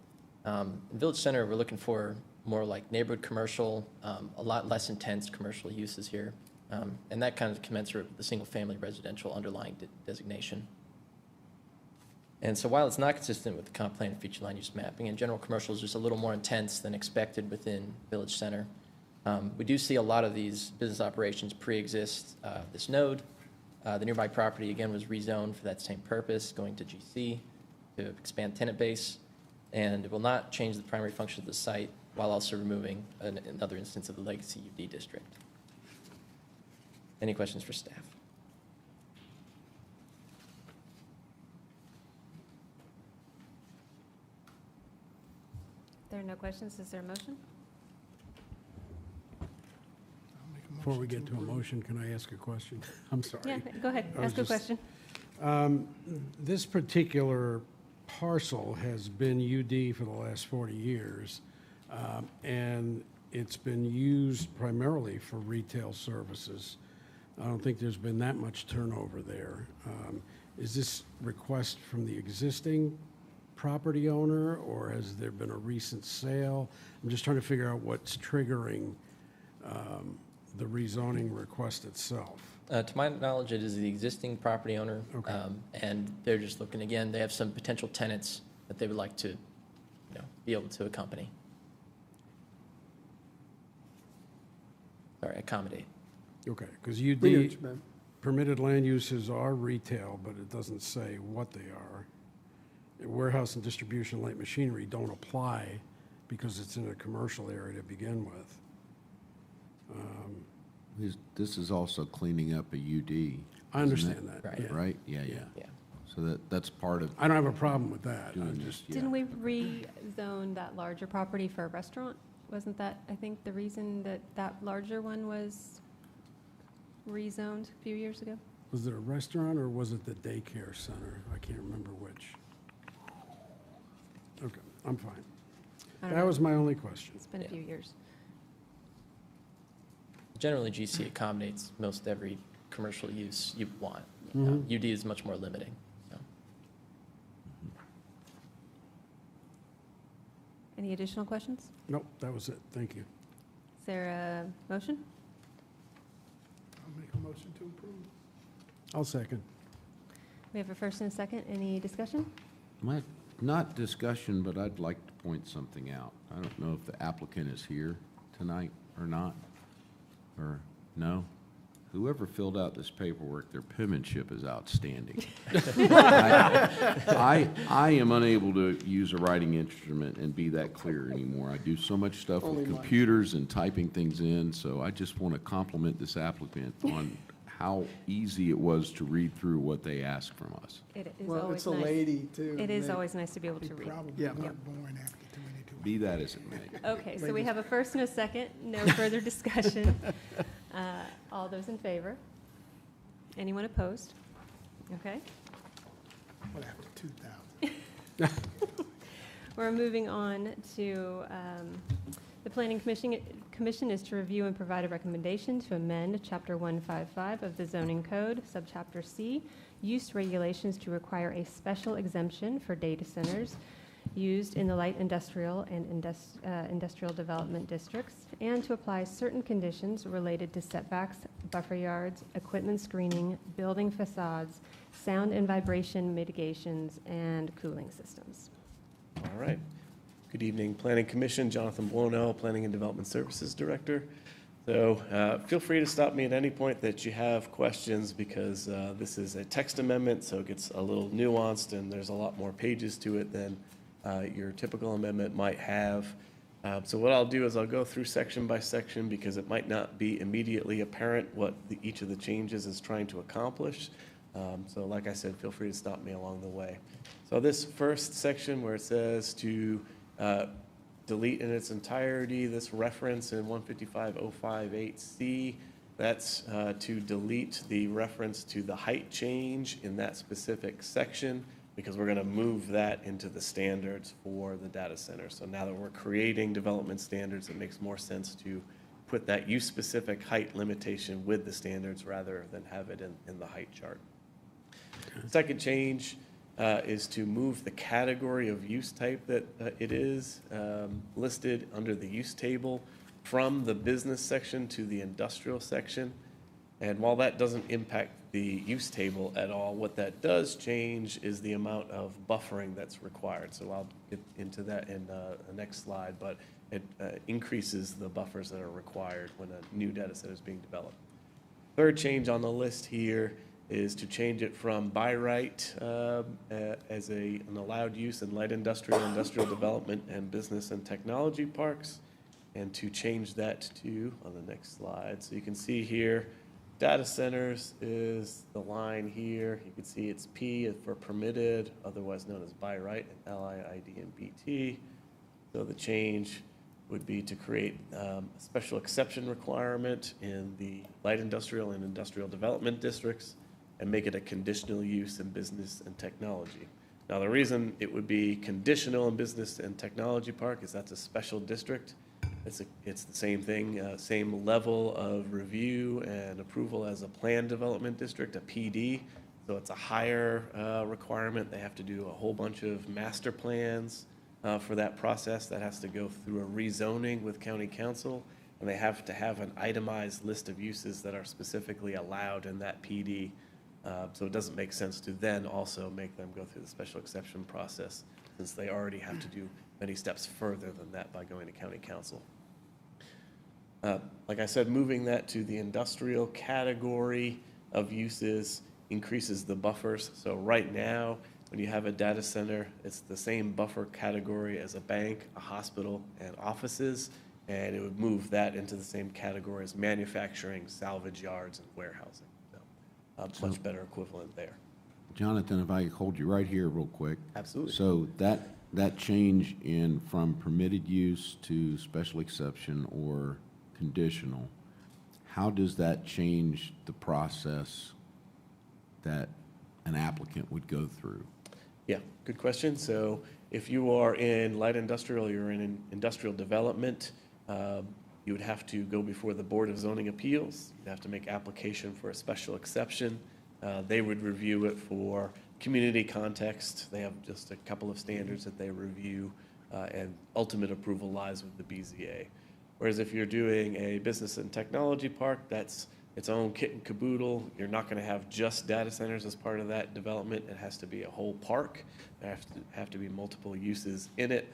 In village center, we're looking for more like neighborhood commercial, a lot less intense commercial uses here. And that kind of commensurate with the single-family residential underlying designation. And so while it's not consistent with the comp plan and future land use mapping, and general commercial is just a little more intense than expected within village center, we do see a lot of these business operations pre-exist this node. The nearby property, again, was rezoned for that same purpose, going to GC to expand tenant base, and it will not change the primary function of the site while also removing another instance of the legacy UD district. Any questions for staff? If there are no questions, is there a motion? Before we get to a motion, can I ask a question? I'm sorry. Yeah, go ahead, I was ask a just- question. This particular parcel has been UD for the last 40 years, and it's been used primarily for retail services. I don't think there's been that much turnover there. Is this request from the existing property owner, or has there been a recent sale? I'm just trying to figure out what's triggering the rezoning request itself. To my knowledge, it is the existing property owner. Okay. And they're just looking, again, they have some potential tenants that they would like to, be able to accompany. Sorry, accommodate. Okay, because We know what UD you meant. permitted land uses are retail, but it doesn't say what they are. Warehouse and distribution light machinery don't apply because it's in a commercial area to begin with. This is also cleaning up a UD. I understand that. Right. yeah. Right? Yeah. Yeah. So that's part of I don't have a problem with that. doing I'm this, just, yeah. Didn't we rezone that larger property for a restaurant? Wasn't that, I think, the reason that that larger one was rezoned a few years ago? was it a restaurant or was it the daycare center? I can't remember which. Okay, I'm fine. I don't That know. was my only question. It's been a Yeah. few years. Generally, GC accommodates most every commercial use you want. Mhm. UD is much more limiting. So. Any additional questions? Nope, that was it. Thank you. Is there a motion? I'll make a motion to approve. I'll second. We have a first and a second. Any discussion? Not discussion, but I'd like to point something out. I don't know if the applicant is here tonight or not, or no. Whoever filled out this paperwork, their penmanship is outstanding. I am unable to use a writing instrument and be that clear anymore. I do so much stuff Only with mine. computers and typing things in, so I just want to compliment this applicant on how easy it was to read through what they asked from us. It is Well, always it's a nice. lady, too. It is They- always nice to be able He to read. probably Yeah. got born after 22. Be that as it may. Okay, so we have a first and a second. No further discussion. All those in favor? Anyone opposed? Okay. What after 2000? We're moving on to the Planning Commission is to review and provide a recommendation to amend Chapter 155 of the zoning code, Subchapter C, use regulations to require a special exemption for data centers used in the light industrial and industrial development districts, and to apply certain conditions related to setbacks, buffer yards, equipment screening, building facades, sound and vibration mitigations, and cooling systems. All right. Good evening, Planning Commission. Jonathan Buono, Planning and Development Services Director. So feel free to stop me at any point that you have questions, because this is a text amendment, so it gets a little nuanced and there's a lot more pages to it than your typical amendment might have. So what I'll do is I'll go through section by section, because it might not be immediately apparent what each of the changes is trying to accomplish. So like I said, feel free to stop me along the way. So this first section where it says to delete in its entirety this reference in 155.058C, that's to delete the reference to the height change in that specific section, because we're going to move that into the standards for the data center. So now that we're creating development standards, it makes more sense to put that use-specific height limitation with the standards rather than have it in the height chart. Second change is to move the category of use type that it is listed under the use table from the business section to the industrial section. And while that doesn't impact the use table at all, what that does change is the amount of buffering that's required. So I'll get into that in the next slide, but it increases the buffers that are required when a new data set is being developed. Third change on the list here is to change it from by right as an allowed use in light industrial, industrial development, and business and technology parks, and to change that to, on the next slide, so you can see here, data centers is the line here. You can see it's P for permitted, otherwise known as by right, and LIID and BT. So the change would be to create a special exception requirement in the light industrial and industrial development districts, and make it a conditional use in business and technology. Now, the reason it would be conditional in business and technology park is that's a special district. It's the same thing, same level of review and approval as a planned development district, a PD. So it's a higher requirement. They have to do a whole bunch of master plans for that process. That has to go through a rezoning with county council, and they have to have an itemized list of uses that are specifically allowed in that PD. So it doesn't make sense to then also make them go through the special exception process, since they already have to do many steps further than that by going to county council. Like I said, moving that to the industrial category of uses increases the buffers. So right now, when you have a data center, it's the same buffer category as a bank, a hospital, and offices, and it would move that into the same category as manufacturing, salvage yards, and warehousing. Much better equivalent there. Jonathan, if I could hold you right here real quick. Absolutely. So that change in from permitted use to special exception or conditional, how does that change the process that an applicant would go through? Yeah, good question. So if you are in light industrial, you're in industrial development, you would have to go before the Board of Zoning Appeals. You'd have to make application for a special exception. They would review it for community context. They have just a couple of standards that they review, and ultimate approval lies with the BZA. Whereas if you're doing a business and technology park, that's its own kit and caboodle. You're not going to have just data centers as part of that development. It has to be a whole park. There have to be multiple uses in it.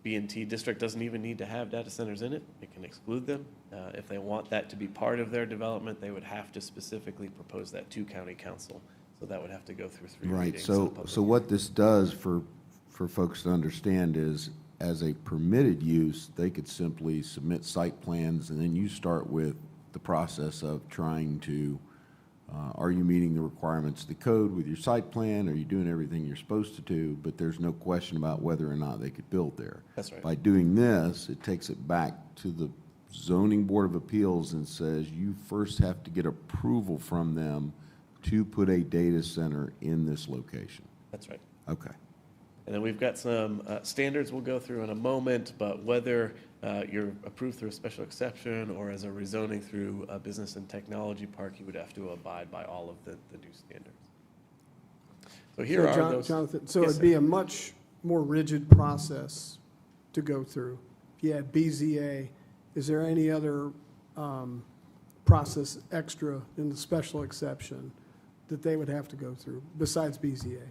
B&T district doesn't even need to have data centers in it. It can exclude them. If they want that to be part of their development, they would have to specifically propose that to county council. So that would have to go through 3 Right, readings. of the so public what this does for folks to understand is, as a permitted use, they could simply submit site plans, and then you start with the process of trying to, are you meeting the requirements of the code with your site plan? Are you doing everything you're supposed to do? But there's no question about whether or not they could build there. That's right. By doing this, it takes it back to the zoning board of appeals and says you first have to get approval from them to put a data center in this location. That's right. Okay. And then we've got some standards we'll go through in a moment, but whether you're approved through a special exception or as a rezoning through a business and technology park, you would have to abide by all of the new standards. So here are those. Jonathan, so Yes, it'd sir. be a much more rigid process to go through. If you had BZA, is there any other process extra in the special exception that they would have to go through besides BZA?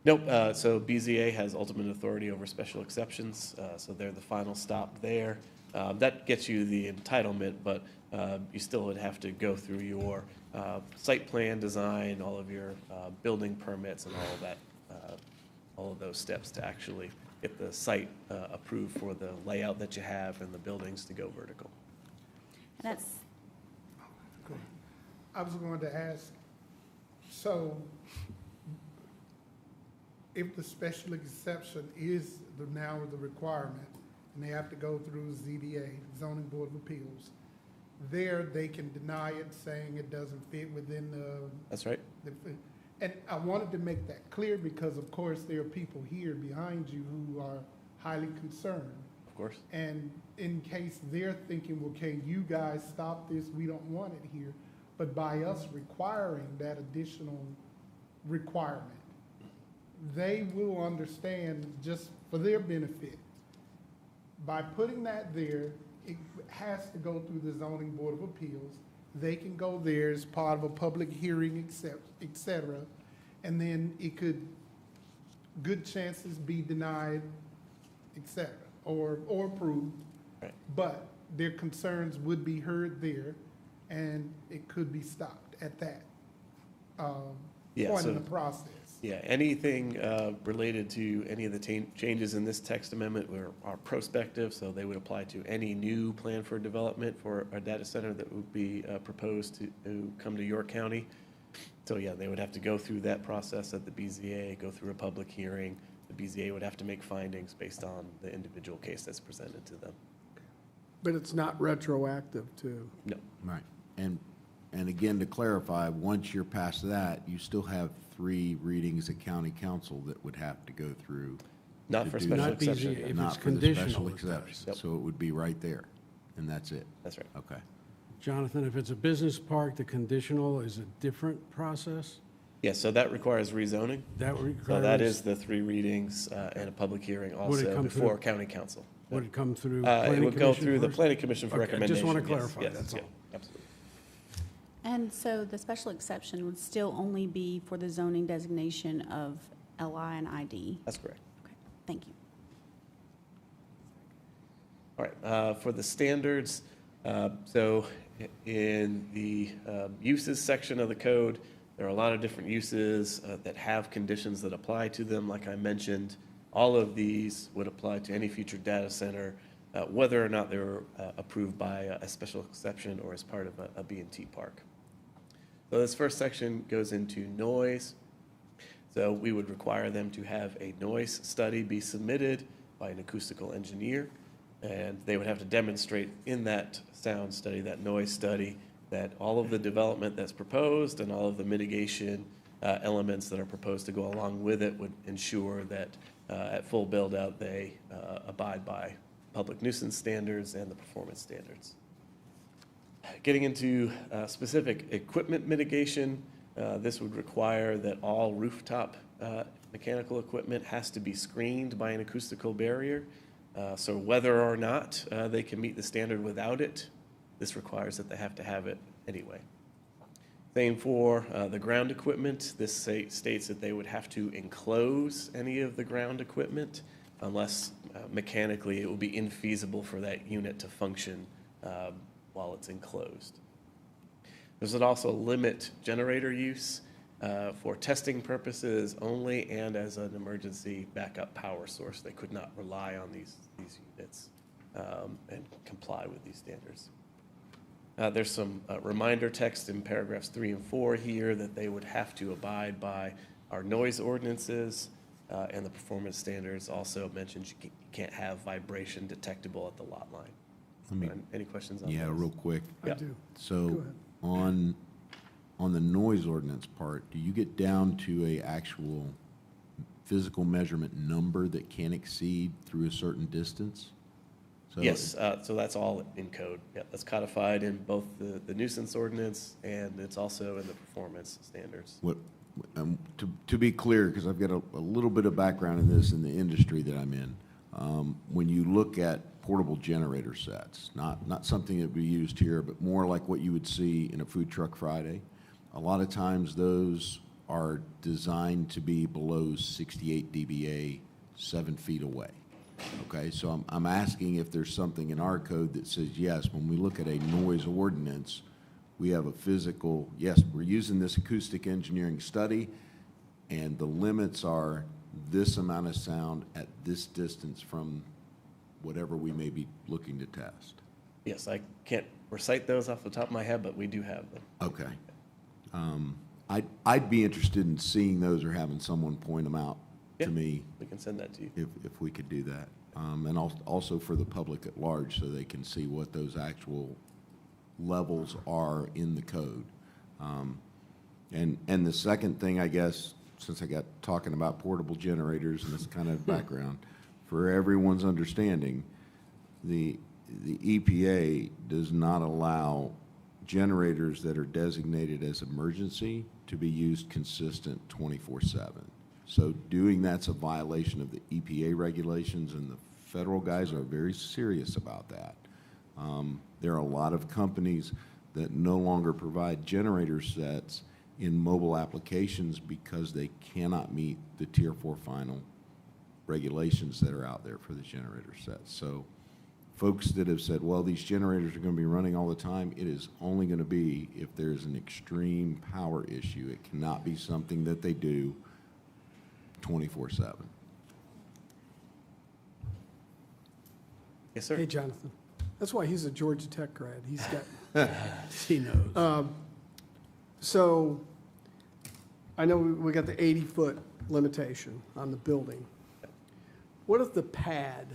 Nope, so BZA has ultimate authority over special exceptions, so they're the final stop there. That gets you the entitlement, but you still would have to go through your site plan design, all of your building permits and all of that, all of those steps to actually get the site approved for the layout that you have and the buildings to go vertical. And that's, I was going to ask, so if the special exception is now the requirement, and they have to go through ZBA, Zoning Board of Appeals, there they can deny it, saying it doesn't fit within That's right. and I wanted to make that clear because, of course, there are people here behind you who are highly concerned. Of course. And in case they're thinking, well, can you guys stop this? We don't want it here. But by us requiring that additional requirement, they will understand, just for their benefit, by putting that there, it has to go through the Zoning Board of Appeals. They can go there as part of a public hearing, et cetera, and then it could, good chances, be denied, et cetera, or approved. Right. But their concerns would be heard there, and it could be stopped at that Yeah, point so- in the process. Yeah, anything related to any of the changes in this text amendment are prospective, so they would apply to any new plan for development for a data center that would be proposed to come to York County. So yeah, they would have to go through that process at the BZA, go through a public hearing. The BZA would have to make findings based on the individual case that's presented to them. But it's not retroactive to, No. Right. And again, to clarify, once you're past that, you still have 3 readings at county council that would have to go through. Not to for do special that. Not BZA. exception. If Not it's for the conditional, special it does. exception. Yep. So it would be right there, and that's it. That's right. Okay. Jonathan, if it's a business park, the conditional is a different process? Yeah, so that requires rezoning. That requires. So that is the 3 readings and a public hearing Would it also come before through- county council. Would it come through It planning would go commission through the first? planning commission for Okay, I recommendation. just wanna yes, clarify, yes, that's yeah, all. Absolutely. and so the special exception would still only be for the zoning designation of LI and ID. That's correct. Okay, thank you. All right, for the standards, so in the uses section of the code, there are a lot of different uses that have conditions that apply to them. Like I mentioned, all of these would apply to any future data center, whether or not they were approved by a special exception or as part of a B&T park. So this first section goes into noise. So we would require them to have a noise study be submitted by an acoustical engineer. And they would have to demonstrate in that sound study, that noise study, that all of the development that's proposed and all of the mitigation elements that are proposed to go along with it would ensure that at full build-out, they abide by public nuisance standards and the performance standards. Getting into specific equipment mitigation, this would require that all rooftop mechanical equipment has to be screened by an acoustical barrier. So whether or not they can meet the standard without it, this requires that they have to have it anyway. Same for the ground equipment. This states that they would have to enclose any of the ground equipment unless mechanically it will be infeasible for that unit to function while it's enclosed. This would also limit generator use for testing purposes only and as an emergency backup power source. They could not rely on these units and comply with these standards. There's some reminder text in paragraphs 3 and 4 here that they would have to abide by our noise ordinances and the performance standards also mentions you can't have vibration detectable at the lot line. Let me, Any questions on yeah, those? real quick. I Yeah. do. Go So ahead. on the noise ordinance part, do you get down to a actual physical measurement number that can't exceed through a certain distance? So- Yes, so that's all in code. Yeah, that's codified in both the nuisance ordinance and it's also in the performance standards. What, to be clear, because I've got a little bit of background in this in the industry that I'm in, when you look at portable generator sets, not something that we used here, but more like what you would see in a food truck Friday, a lot of times those are designed to be below 68 dBA, 7 feet away. Okay, so I'm asking if there's something in our code that says, yes, when we look at a noise ordinance, we have a physical, yes, we're using this acoustic engineering study, and the limits are this amount of sound at this distance from whatever we may be looking to test. Yes, I can't recite those off the top of my head, but we do have them. Okay. I'd be interested in seeing those or having someone point them out Yeah. to me We can send that to you. if we could do that. And also for the public at large, so they can see what those actual levels are in the code. And the second thing, I guess, since I got talking about portable generators and this kind of background, for everyone's understanding, the EPA does not allow generators that are designated as emergency to be used consistent 24/7. So doing that's a violation of the EPA regulations, and the federal guys are very serious about that. There are a lot of companies that no longer provide generator sets in mobile applications because they cannot meet the Tier 4 final regulations that are out there for the generator sets. So folks that have said, well, these generators are going to be running all the time, it is only going to be if there's an extreme power issue. It cannot be something that they do 24/7. Yes, sir. Hey, Jonathan. That's why he's a Georgia Tech grad. He's got, He knows. so I know we got the 80-foot limitation on the building. What if the pad,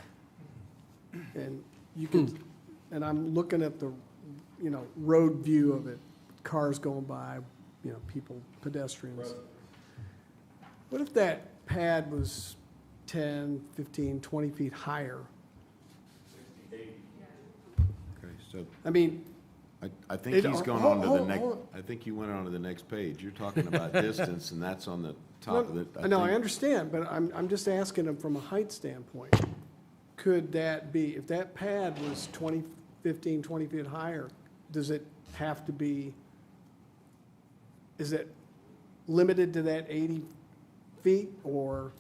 and you can, and I'm looking at the, road view of it, cars going by, people, pedestrians. What if that pad was 10, 15, 20 feet higher? Okay, so I mean, I think It- he's gone hold- on to the hold- next, hold- I think you went on to the next page. You're talking about distance, and that's on the top of it. No, I think- understand, but I'm just asking him from a height standpoint. Could that be, if that pad was 15, 20 feet higher, does it have to be, is it limited to that 80 feet? Or,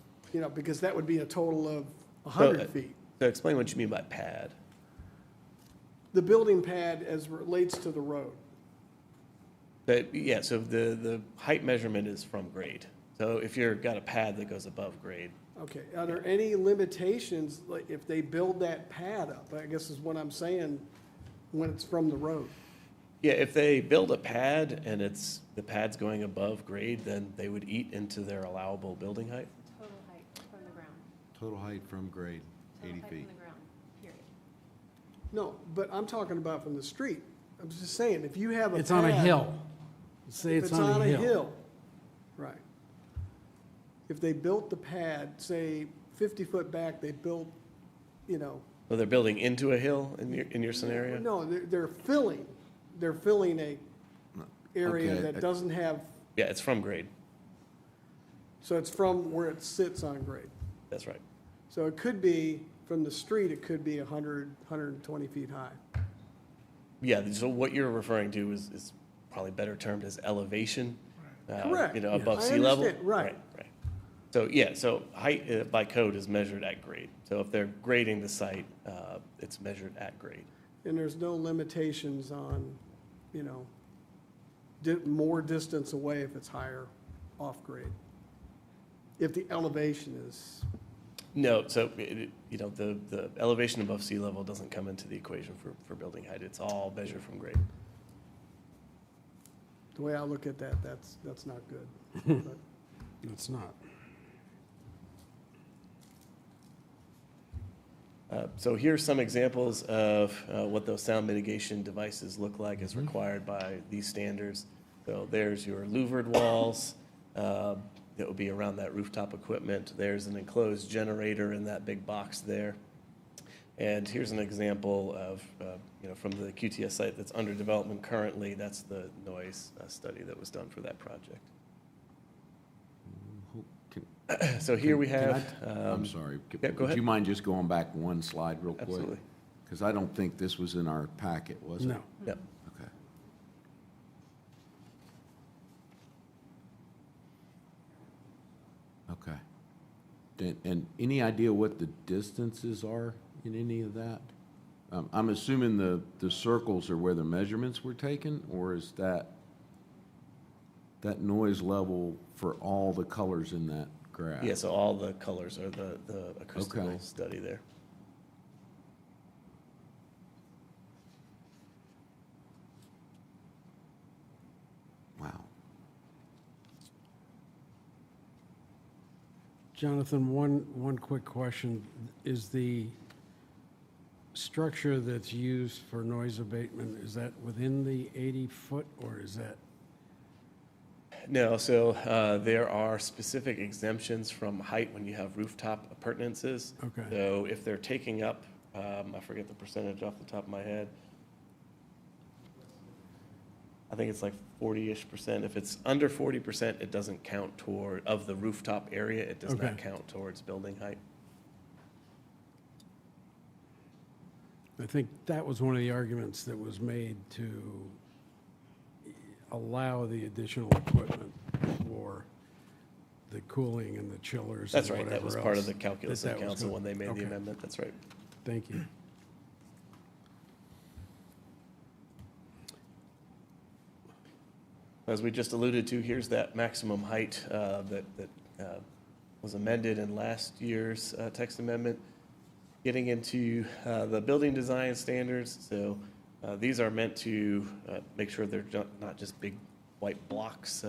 because that would be a total of 100 feet. So explain what you mean by pad. The building pad as relates to the road. But, yeah, so the height measurement is from grade. So if you've got a pad that goes above grade, Okay, are there any limitations, like if they build that pad up, I guess is what I'm saying, when it's from the road? yeah, if they build a pad and the pad's going above grade, then they would eat into their allowable building height. Total height from the ground. Total height from grade, 80 feet. ground, period. No, but I'm talking about from the street. I'm just saying, if you have a pad. It's on a hill. Say If it's on a hill. Right. If they built the pad, say 50 foot back, they built, So they're building into a hill in your scenario? no, they're filling a area Okay, that doesn't have, Yeah, it's from grade. so it's from where it sits on grade. That's right. So it could be, from the street, it could be 100, 120 feet high. Yeah, so what you're referring to is probably better termed as elevation. Correct. Above I sea level. understand, right. Right. So, yeah, so height by code is measured at grade. So if they're grading the site, it's measured at grade. And there's no limitations on, more distance away if it's higher off grade. If the elevation is, No, so, the elevation above sea level doesn't come into the equation for building height. It's all measured from grade. the way I look at that, that's not good. But It's not. So here's some examples of what those sound mitigation devices look like as required by these standards. So there's your louvered walls that would be around that rooftop equipment. There's an enclosed generator in that big box there. And here's an example of, from the QTS site that's under development currently. That's the noise study that was done for that project. So here we have. I'm sorry. Yeah, go Would ahead. you mind just going back one slide real quick? Absolutely. Because I don't think this was in our packet, was it? No. Yep. Okay. Okay. And any idea what the distances are in any of that? I'm assuming the circles are where the measurements were taken, or is that noise level for all the colors in that graph? Yeah, so all the colors are the acoustical Okay. study there. Wow. Jonathan, one quick question. Is the structure that's used for noise abatement, is that within the 80-foot, or is that? No, so there are specific exemptions from height when you have rooftop appurtenances. Okay. So if they're taking up, I forget the percentage off the top of my head. I think it's like 40-ish%. If it's under 40%, it doesn't count toward, of the rooftop area, it does not Okay. count towards building height. I think that was one of the arguments that was made to allow the additional equipment for the cooling and the chillers and That's right, that whatever was part of else, the calculus that of was council good. when they made the Okay. amendment, that's right. Thank you. As we just alluded to, here's that maximum height that was amended in last year's text amendment. Getting into the building design standards, so these are meant to make sure they're not just big white blocks,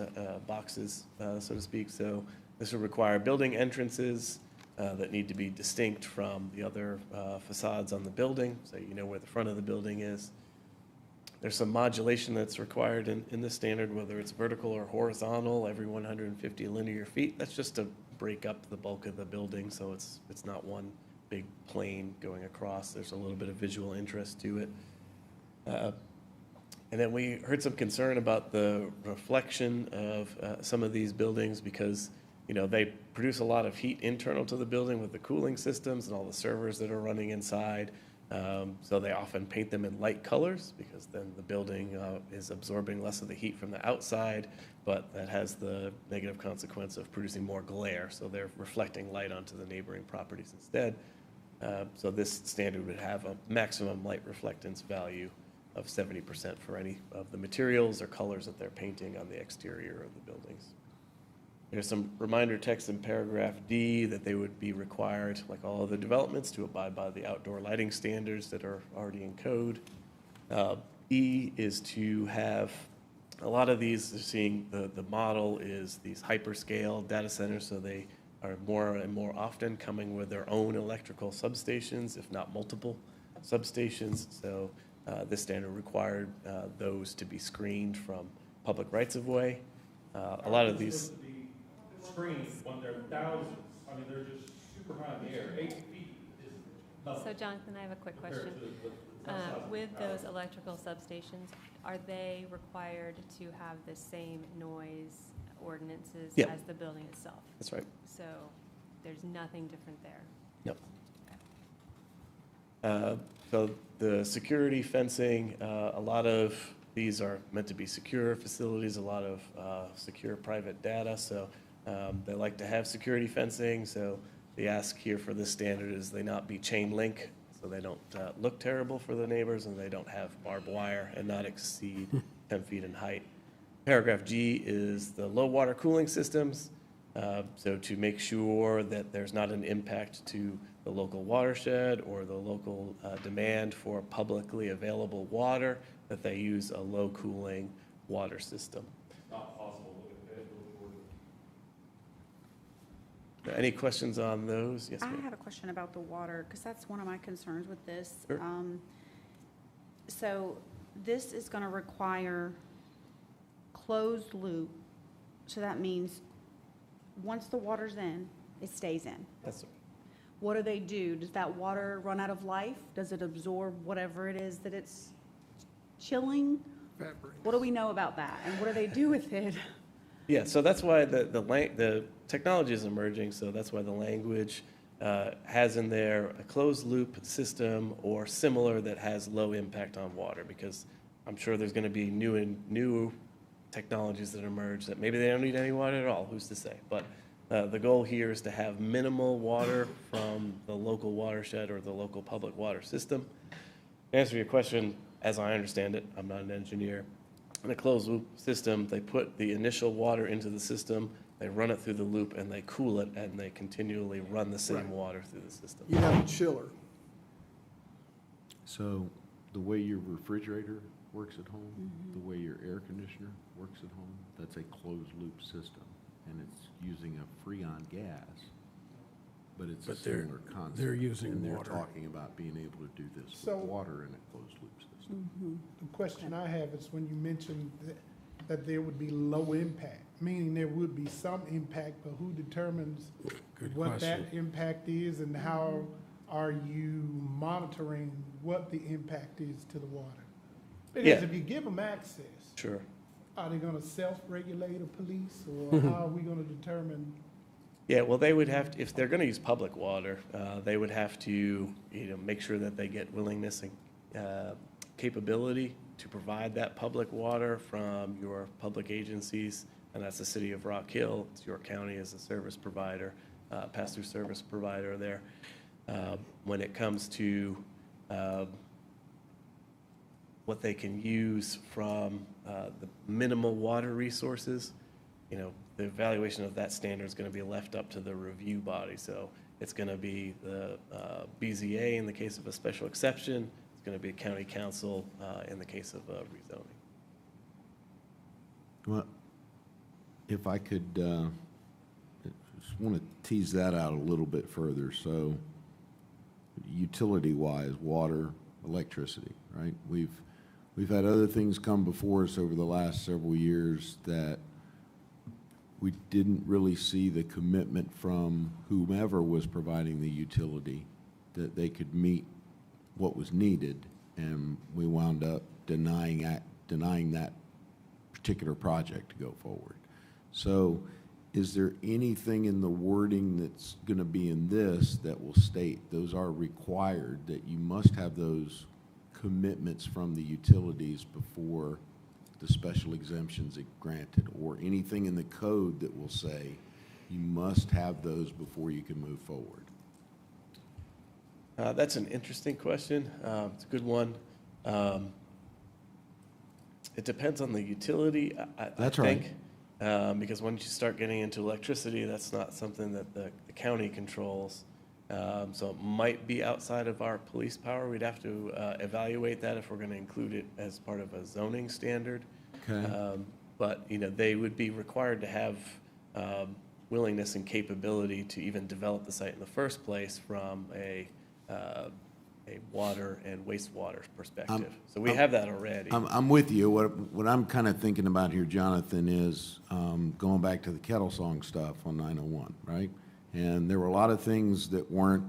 boxes, so to speak. So this will require building entrances that need to be distinct from the other facades on the building, so you know where the front of the building is. There's some modulation that's required in this standard, whether it's vertical or horizontal, every 150 linear feet. That's just to break up the bulk of the building, so it's not one big plane going across. There's a little bit of visual interest to it. And then we heard some concern about the reflection of some of these buildings because, they produce a lot of heat internal to the building with the cooling systems and all the servers that are running inside. So they often paint them in light colors because then the building is absorbing less of the heat from the outside, but that has the negative consequence of producing more glare. So they're reflecting light onto the neighboring properties instead. So this standard would have a maximum light reflectance value of 70% for any of the materials or colors that they're painting on the exterior of the buildings. There's some reminder text in paragraph D that they would be required, like all other developments, to abide by the outdoor lighting standards that are already in code. E is to have, a lot of these, seeing the model is these hyperscale data centers, so they are more and more often coming with their own electrical substations, if not multiple substations. So this standard required those to be screened from public rights-of-way. A lot of these. Screen when they're thousands, I mean, they're just super high in the air, 8 feet is nothing. So Jonathan, I have a quick compared question. to the size of With the tower. those electrical substations, are they required to have the same noise ordinances Yep. as the building itself? That's right. So there's nothing different there? Yep. So the security fencing, a lot of these are meant to be secure facilities, a lot of secure private data. So they like to have security fencing. So the ask here for this standard is they not be chain link, so they don't look terrible for the neighbors, and they don't have barbed wire and not exceed 10 feet in height. Paragraph G is the low water cooling systems. So to make sure that there's not an impact to the local watershed or the local demand for publicly available water, that they use a low cooling water system. Not possible, look at that, Any questions on those? Yes, I ma'am. have a question about the water, because that's one of my concerns with this. Sure. So this is going to require closed loop, so that means once the water's in, it stays in. That's, What do they do? Does that water run out of life? Does it absorb whatever it is that it's chilling? What do we know about that, and what do they do with it? yeah, so that's why the technology is emerging, so that's why the language has in there a closed loop system or similar that has low impact on water, because I'm sure there's going to be new technologies that emerge that maybe they don't need any water at all, who's to say? But the goal here is to have minimal water from the local watershed or the local public water system. To answer your question, as I understand it, I'm not an engineer, in a closed loop system, they put the initial water into the system, they run it through the loop, and they cool it, and they continually run the same water through the system. You have a chiller. So the way your refrigerator works at home, the way your air conditioner works at home, that's a closed-loop system, and it's using a Freon gas, but it's a But they're- similar concept. they're using And water. they're talking about being able to do this So- with water in a closed-loop system. The question I have is when you mentioned that there would be low impact, meaning there would be some impact, but who determines Good what that question. impact is, and how are you monitoring what the impact is to the water? Because Yeah. if you give them access, Sure. are they gonna self-regulate a police, or how are we gonna determine? Yeah, well, they would have, if they're going to use public water, they would have to, make sure that they get willingness and capability to provide that public water from your public agencies, and that's the city of Rock Hill. It's York County as a service provider, pass-through service provider there. When it comes to what they can use from the minimal water resources, the evaluation of that standard is going to be left up to the review body. So it's going to be the BZA in the case of a special exception. It's going to be a county council in the case of rezoning. Well, if I could, just want to tease that out a little bit further. So utility-wise, water, electricity, right? We've had other things come before us over the last several years that we didn't really see the commitment from whomever was providing the utility that they could meet what was needed, and we wound up denying that particular project to go forward. So is there anything in the wording that's going to be in this that will state those are required, that you must have those commitments from the utilities before the special exemptions are granted, or anything in the code that will say you must have those before you can move forward? That's an interesting question. It's a good one. It depends on the utility, That's I right. think. Because once you start getting into electricity, that's not something that the county controls. So it might be outside of our police power. We'd have to evaluate that if we're going to include it as part of a zoning standard. Okay. But, they would be required to have willingness and capability to even develop the site in the first place from a water and wastewater perspective. So we have that already. I'm with you. What I'm kind of thinking about here, Jonathan, is going back to the Kettle Song stuff on 901, right? And there were a lot of things that weren't,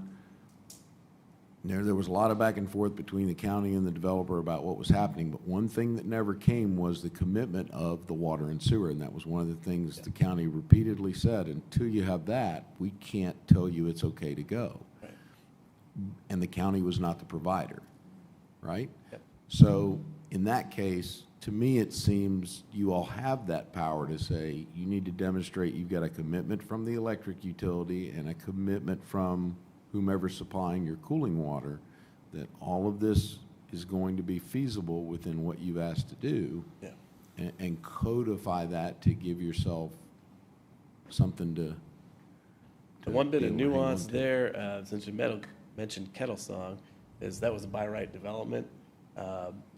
there was a lot of back and forth between the county and the developer about what was happening, but one thing that never came was the commitment of the water and sewer, and that was one of the things the county repeatedly said, until you have that, we can't tell you it's okay to go. Right. And the county was not the provider, right? Yep. So in that case, to me, it seems you all have that power to say, you need to demonstrate you've got a commitment from the electric utility and a commitment from whomever's supplying your cooling water, that all of this is going to be feasible within what you've asked to do. Yeah. And codify that to give yourself something to. The one bit be of able to hang on nuance to. there, since you mentioned Kettle Song, is that was a by right development.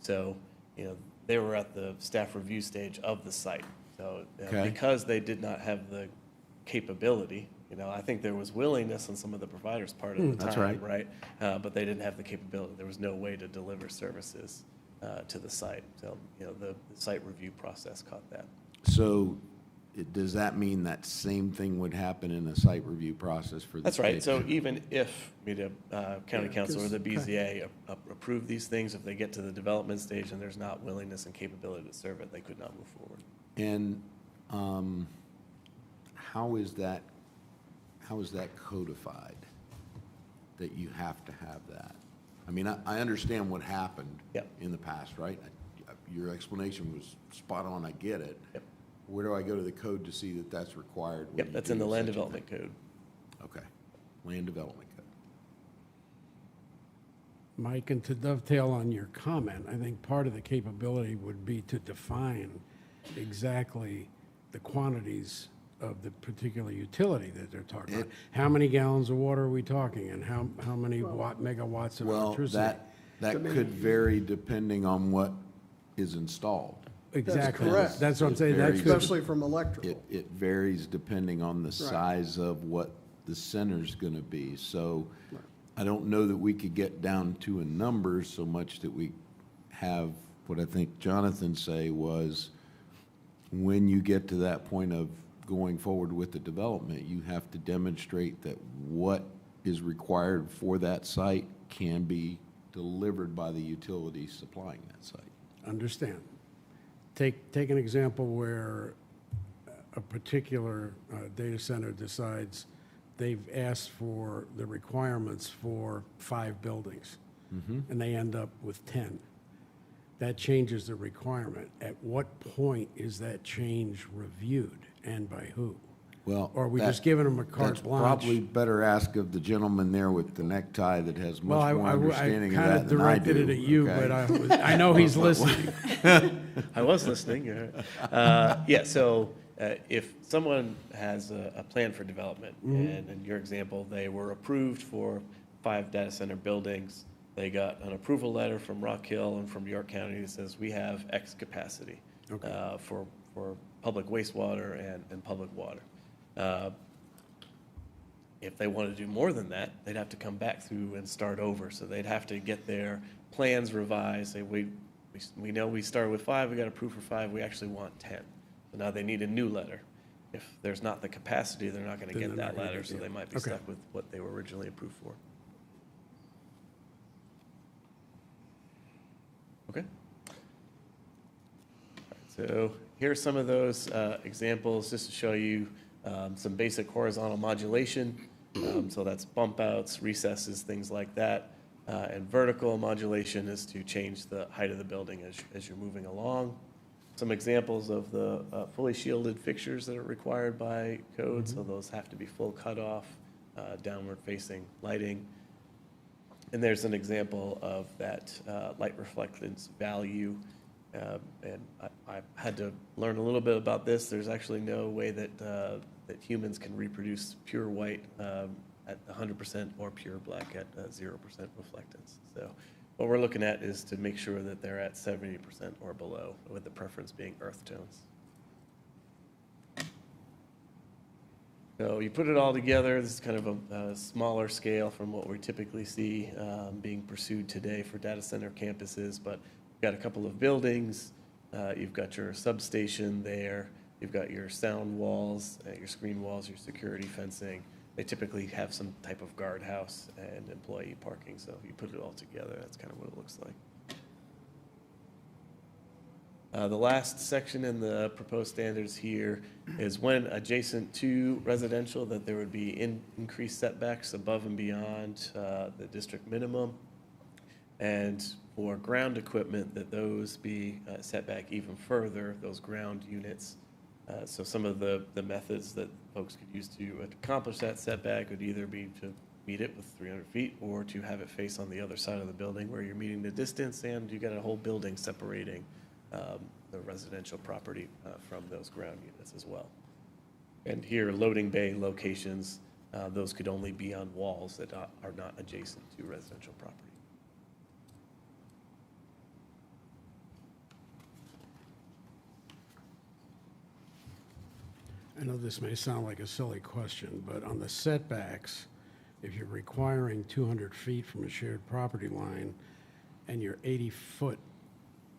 So, they were at the staff review stage of the site. So Okay. because they did not have the capability. You know, I think there was willingness on some of the providers' part at the That's time, right. right? But they didn't have the capability. There was no way to deliver services to the site. So, you know, the site review process caught that. So does that mean that same thing would happen in a site review process for the That's right. state? So even if county Yeah, council or the 'cause- BZA approve these things, if they get to the development stage and there's not willingness and capability to serve it, they could not move forward. And how is that codified, that you have to have that? I mean, I understand what happened Yep. in the past, right? Your explanation was spot on, I get it. Yep. Where do I go to the code to see that that's required? when Yep, you that's do in the land such a development thing? code. Okay, land development code. Mike, and to dovetail on your comment, I think part of the capability would be to define exactly the quantities of the particular utility that they're talking about. How many gallons of water are we talking, and how many megawatts of Well, electricity? that could vary depending on what is installed. Exactly. correct. That's what I'm saying, that It could, Especially from electrical. It varies depending on the size of what the center's gonna be. So I don't know that we could get down to a number so much that we have, what I think Jonathan say was, when you get to that point of going forward with the development, you have to demonstrate that what is required for that site can be delivered by the utility supplying that site. understand. Take an example where a particular data center decides they've asked for the requirements for 5 buildings, and they end up with 10. That changes the requirement. At what point is that change reviewed, and by who? Well, Or are we that- just giving them a carte That's blanche? probably better ask of the gentleman there with the necktie that has Well, much more understanding of kind that of than I directed do. it at you, okay? but I know he's listening. I was listening. Yeah, so if someone has a plan for development, and in your example, they were approved for 5 data center buildings, they got an approval letter from Rock Hill and from York County that says, we have X capacity for public wastewater and public water. If they want to do more than that, they'd have to come back through and start over. So they'd have to get their plans revised, say, we know we started with 5, we got approved for 5, we actually want 10. So now they need a new letter. If there's not the capacity, they're not going to Then get they're that not gonna letter, get so it. they might be Okay. stuck with what they were originally approved for. Okay? So here are some of those examples, just to show you some basic horizontal modulation. So that's bump outs, recesses, things like that. And vertical modulation is to change the height of the building as you're moving along. Some examples of the fully shielded fixtures that are required by code. So those have to be full cutoff, downward facing lighting. And there's an example of that light reflectance value. And I had to learn a little bit about this. There's actually no way that that humans can reproduce pure white at 100% or pure black at 0% reflectance. So what we're looking at is to make sure that they're at 70% or below, with the preference being earth tones. So you put it all together, this is kind of a smaller scale from what we typically see being pursued today for data center campuses, but you've got a couple of buildings, you've got your substation there, you've got your sound walls, your screen walls, your security fencing. They typically have some type of guardhouse and employee parking, so if you put it all together, that's kind of what it looks like. The last section in the proposed standards here is when adjacent to residential, that there would be increased setbacks above and beyond the district minimum. And for ground equipment, that those be set back even further, those ground units. So some of the methods that folks could use to accomplish that setback would either be to meet it with 300 feet or to have it face on the other side of the building where you're meeting the distance and you got a whole building separating the residential property from those ground units as well. And here, loading bay locations, those could only be on walls that are not adjacent to residential property. know this may sound like a silly question, but on the setbacks, if you're requiring 200 feet from a shared property line and your 80-foot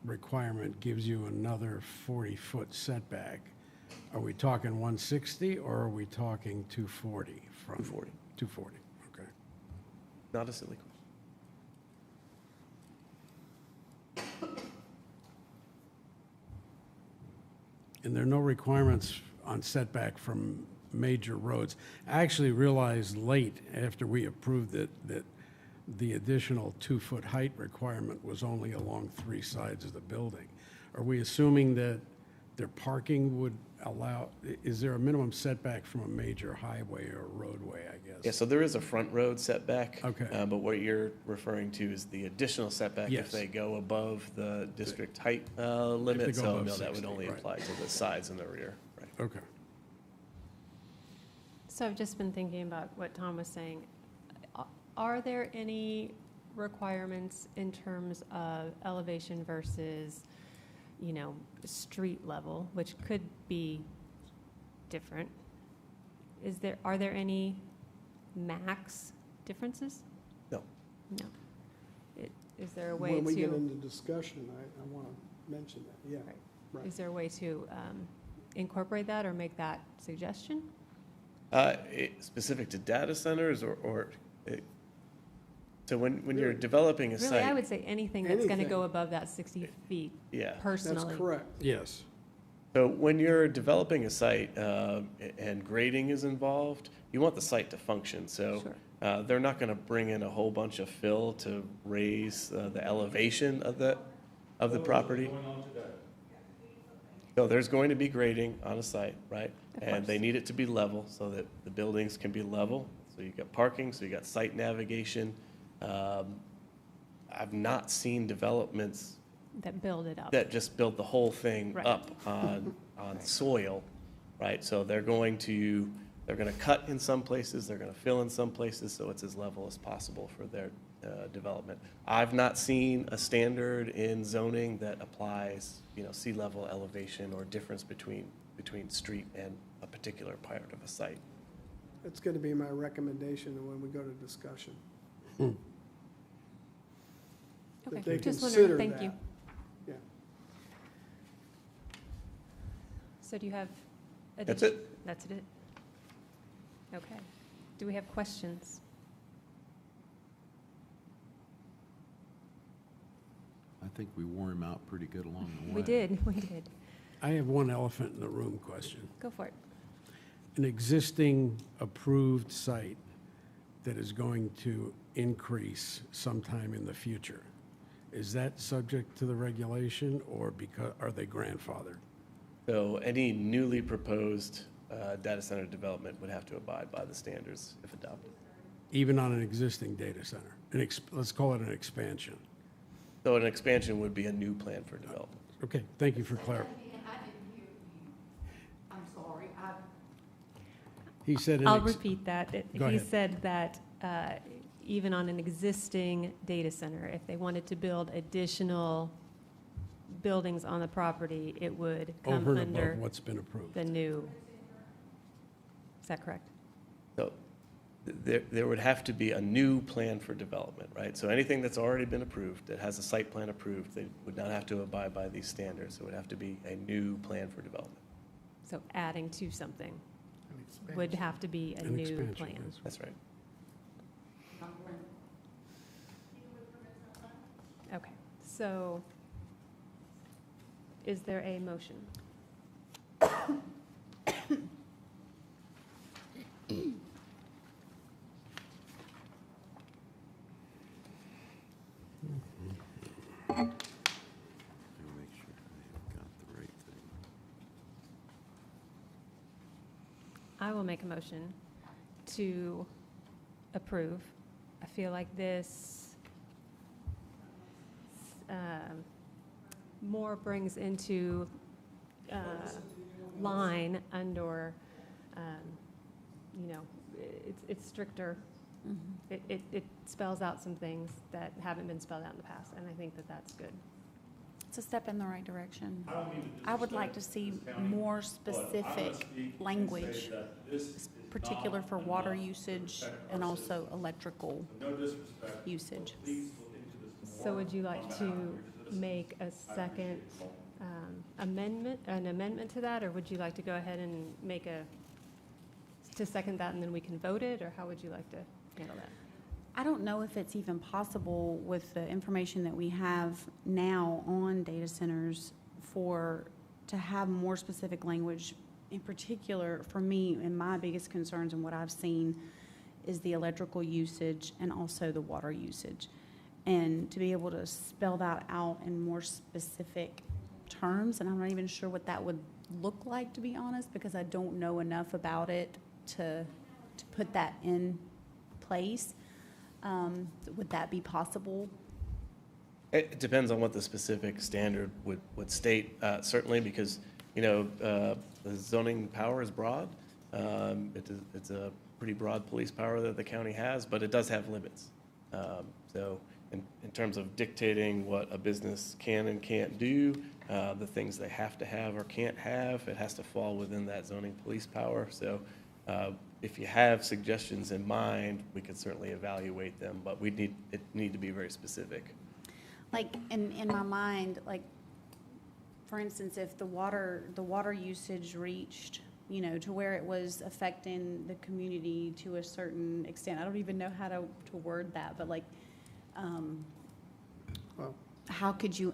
requirement gives you another 40-foot setback, are we talking 160 or are we talking 240 from? 240. 240, okay. Not a silly question. And there are no requirements on setback from major roads. I actually realized late, after we approved it, that the additional 2-foot height requirement was only along 3 sides of the building. Are we assuming that their parking would allow, is there a minimum setback from a major highway or roadway, I guess? Yeah, so there is a front road setback. Okay. But what you're referring to is the additional setback Yes. if they go above the district height limit. go So above no, that would 60, only right. apply to the sides and the rear. Right. Okay. So I've just been thinking about what Tom was saying. Are there any requirements in terms of elevation versus, you know, street level, which could be different? Are there any max differences? No. No. Is there a way When we get to, into discussion, I want to mention that, yeah. Right. Right. is there a way to incorporate that or make that suggestion? Specific to data centers so when you're developing a Really, site. I would say anything that's going to Anything. go above that 60 feet Yeah. personally. That's correct. Yes. So when you're developing a site and grading is involved, you want the site to function. So Sure. they're not going to bring in a whole bunch of fill to raise the elevation of the property. Going on today. So there's going to be grading on a site, right? Of And course. they need it to be level so that the buildings can be level. So you've got parking, so you got site navigation. I've not seen developments That build it up. that just build the whole thing Right. up on soil, right? So they're going to cut in some places, they're going to fill in some places, so it's as level as possible for their development. I've not seen a standard in zoning that applies, sea level elevation or difference between street and a particular part of a site. That's going to be my recommendation when we go to discussion. Okay, That they just consider wondering, thank you. that. Yeah. So do you have? That's addition- it. That's it? Okay. Do we have questions? I think we wore him out pretty good along the way. We did. I have one elephant in the room question. Go for it. An existing approved site that is going to increase sometime in the future, is that subject to the regulation or are they grandfathered? So any newly proposed data center development would have to abide by the standards if adopted. Even on an existing data center? Let's call it an expansion. So an expansion would be a new plan for development. Okay, thank you for clarifying. I'm sorry, He said, I'll repeat that. Go He ahead. said that even on an existing data center, if they wanted to build additional buildings on the property, it would come over and under above what's been approved. the new. Is that correct? So there would have to be a new plan for development, right? So anything that's already been approved, that has a site plan approved, they would not have to abide by these standards. It would have to be a new plan for development. So adding to something An expansion. would have to be a An new expansion, plan. yes. That's right. Okay, so is there a motion? Make sure I got the right thing. I will make a motion to approve. I feel like this more brings into line under, it's stricter. It spells out some things that haven't been spelled out in the past, and I think that that's good. It's a step in the right direction. I don't mean to I would like to disrespect see this county, more but I'm gonna specific speak and language, say that this is particular not for water enough to usage protect our and also citizens. electrical No disrespect. usage. but please look into this So more would you on like behalf to of your citizens. make a I second appreciate it. an amendment to that, or would you like to go ahead and make to second that and then we can vote it, or how would you like to handle that? I don't know if it's even possible with the information that we have now on data centers to have more specific language. In particular, for me, and my biggest concerns and what I've seen is the electrical usage and also the water usage. And to be able to spell that out in more specific terms, and I'm not even sure what that would look like, to be honest, because I don't know enough about it to put that in place. Would that be possible? It depends on what the specific standard would state, certainly, because, the zoning power is broad. It's a pretty broad police power that the county has, but it does have limits. So in terms of dictating what a business can and can't do, the things they have to have or can't have, it has to fall within that zoning police power. So if you have suggestions in mind, we could certainly evaluate them, but we need to be very specific. Like, in my mind, like, for instance, if the water usage reached, to where it was affecting the community to a certain extent, I don't even know how to word that, but like, Well, how could you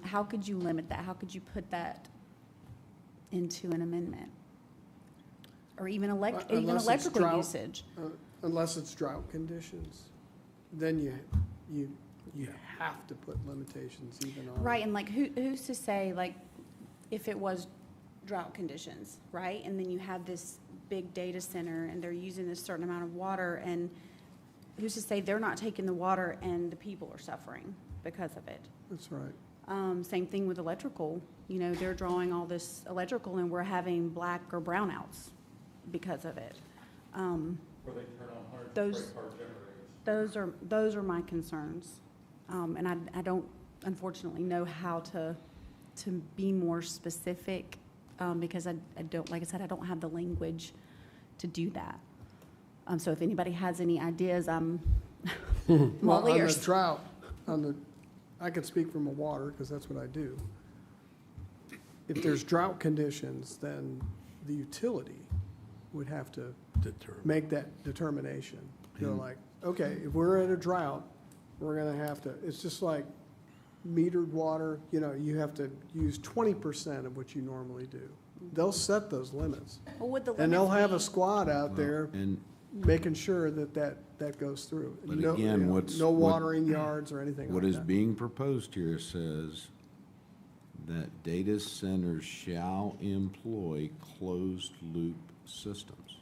limit that? How could you put that into an amendment? Or even unless it's electrical drought, usage? Unless it's drought conditions, then you have to put limitations even on. Right, and like, who's to say, like, if it was drought conditions, right? And then you have this big data center and they're using this certain amount of water, and who's to say they're not taking the water and the people are suffering because of it? That's right. Same thing with electrical. They're drawing all this electrical and we're having black or brownouts because of it. Where they turn on hard Those- brake hard generators. Those are my concerns. And I don't unfortunately know how to be more specific, because I don't, like I said, I don't have the language to do that. So if anybody has any ideas, I'm all Well, on the ears. drought, I can speak from a water, because that's what I do. If there's drought conditions, then the utility would have to make that determination. Like, okay, if we're at a drought, we're gonna have to, it's just like metered water, you have to use 20% of what you normally do. They'll set those limits. Well, would the And they'll limits have be- a squad out Well, there and making sure that goes through. But No- again, no what- watering yards or anything like what that. is being proposed here says that data centers shall employ closed-loop systems.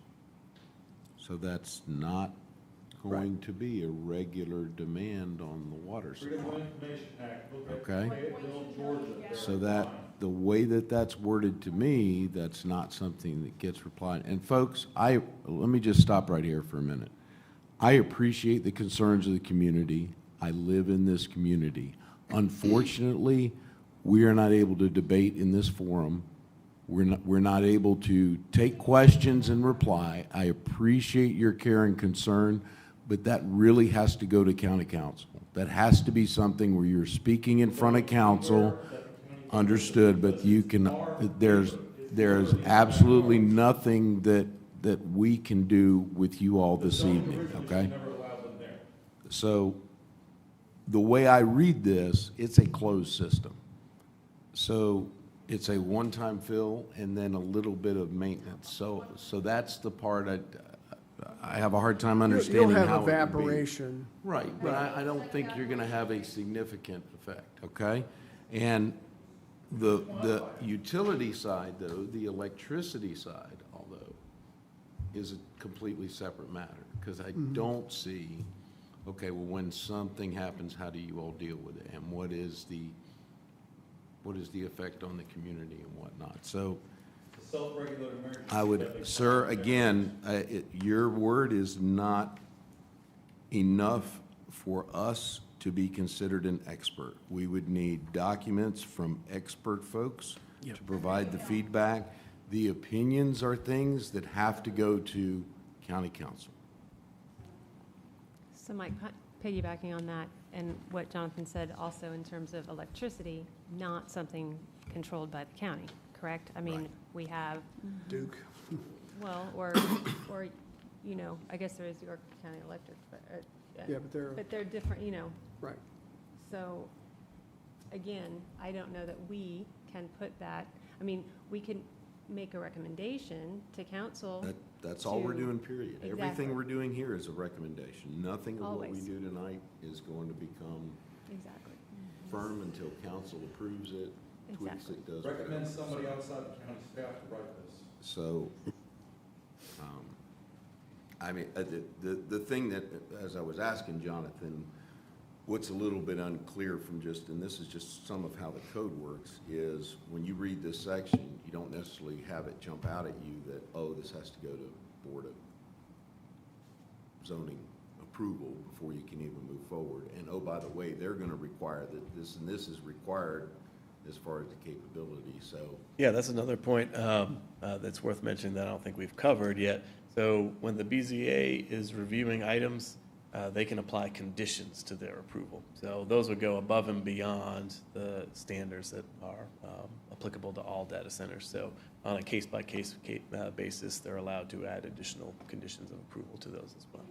So that's not going to be a regular demand on the water supply. Freedom of Information Act, look at Okay. Fayetteville, Georgia. So that, the way that that's worded to me, that's not something that gets replied. And folks, let me just stop right here for a minute. I appreciate the concerns of the community. I live in this community. Unfortunately, we are not able to debate in this forum. We're not able to take questions and reply. I appreciate your care and concern, but that really has to go to county council. That has to be something where you're speaking in front of council. Understood, but you can, there's absolutely nothing that we can do with you all this evening, okay? Never allowed them there. So the way I read this, it's a closed system. So it's a one-time fill and then a little bit of maintenance. So that's the part I have a hard time understanding You'll how have it would be. evaporation. Right, but I don't think you're gonna have a significant effect, okay? And the utility side, though, the electricity side, although, is a completely separate matter, because I don't see, okay, well, when something happens, how do you all deal with it? And what is the effect on the community and whatnot? So The self-regulated emergency. I would, sir, again, your word is not enough for us to be considered an expert. We would need documents from expert folks to provide the feedback. The opinions are things that have to go to county council. So Mike, piggybacking on that and what Jonathan said also in terms of electricity, not something controlled by the county, correct? I mean, Right. we have, Duke. well, or, you know, I guess there is York County Electric, but, Yeah, but they're different, you know. right. So, again, I don't know that we can put that, I mean, we can make a recommendation to council. That's all we're to- doing, period. Exactly. Everything we're doing here is a recommendation. Nothing of what we Always. do tonight is going to become Exactly. firm until council approves it, tweaks Exactly. it, does Recommend whatever. somebody outside the county staff to write this. So, I mean, the thing that, as I was asking Jonathan, what's a little bit unclear from just, and this is just some of how the code works, is when you read this section, you don't necessarily have it jump out at you that, oh, this has to go to Board of Zoning approval before you can even move forward. And oh, by the way, they're gonna require that this, and this is required as far as the capability, so. Yeah, that's another point that's worth mentioning that I don't think we've covered yet. So when the BZA is reviewing items, they can apply conditions to their approval. So those would go above and beyond the standards that are applicable to all data centers. So on a case-by-case basis, they're allowed to add additional conditions of approval to those as well.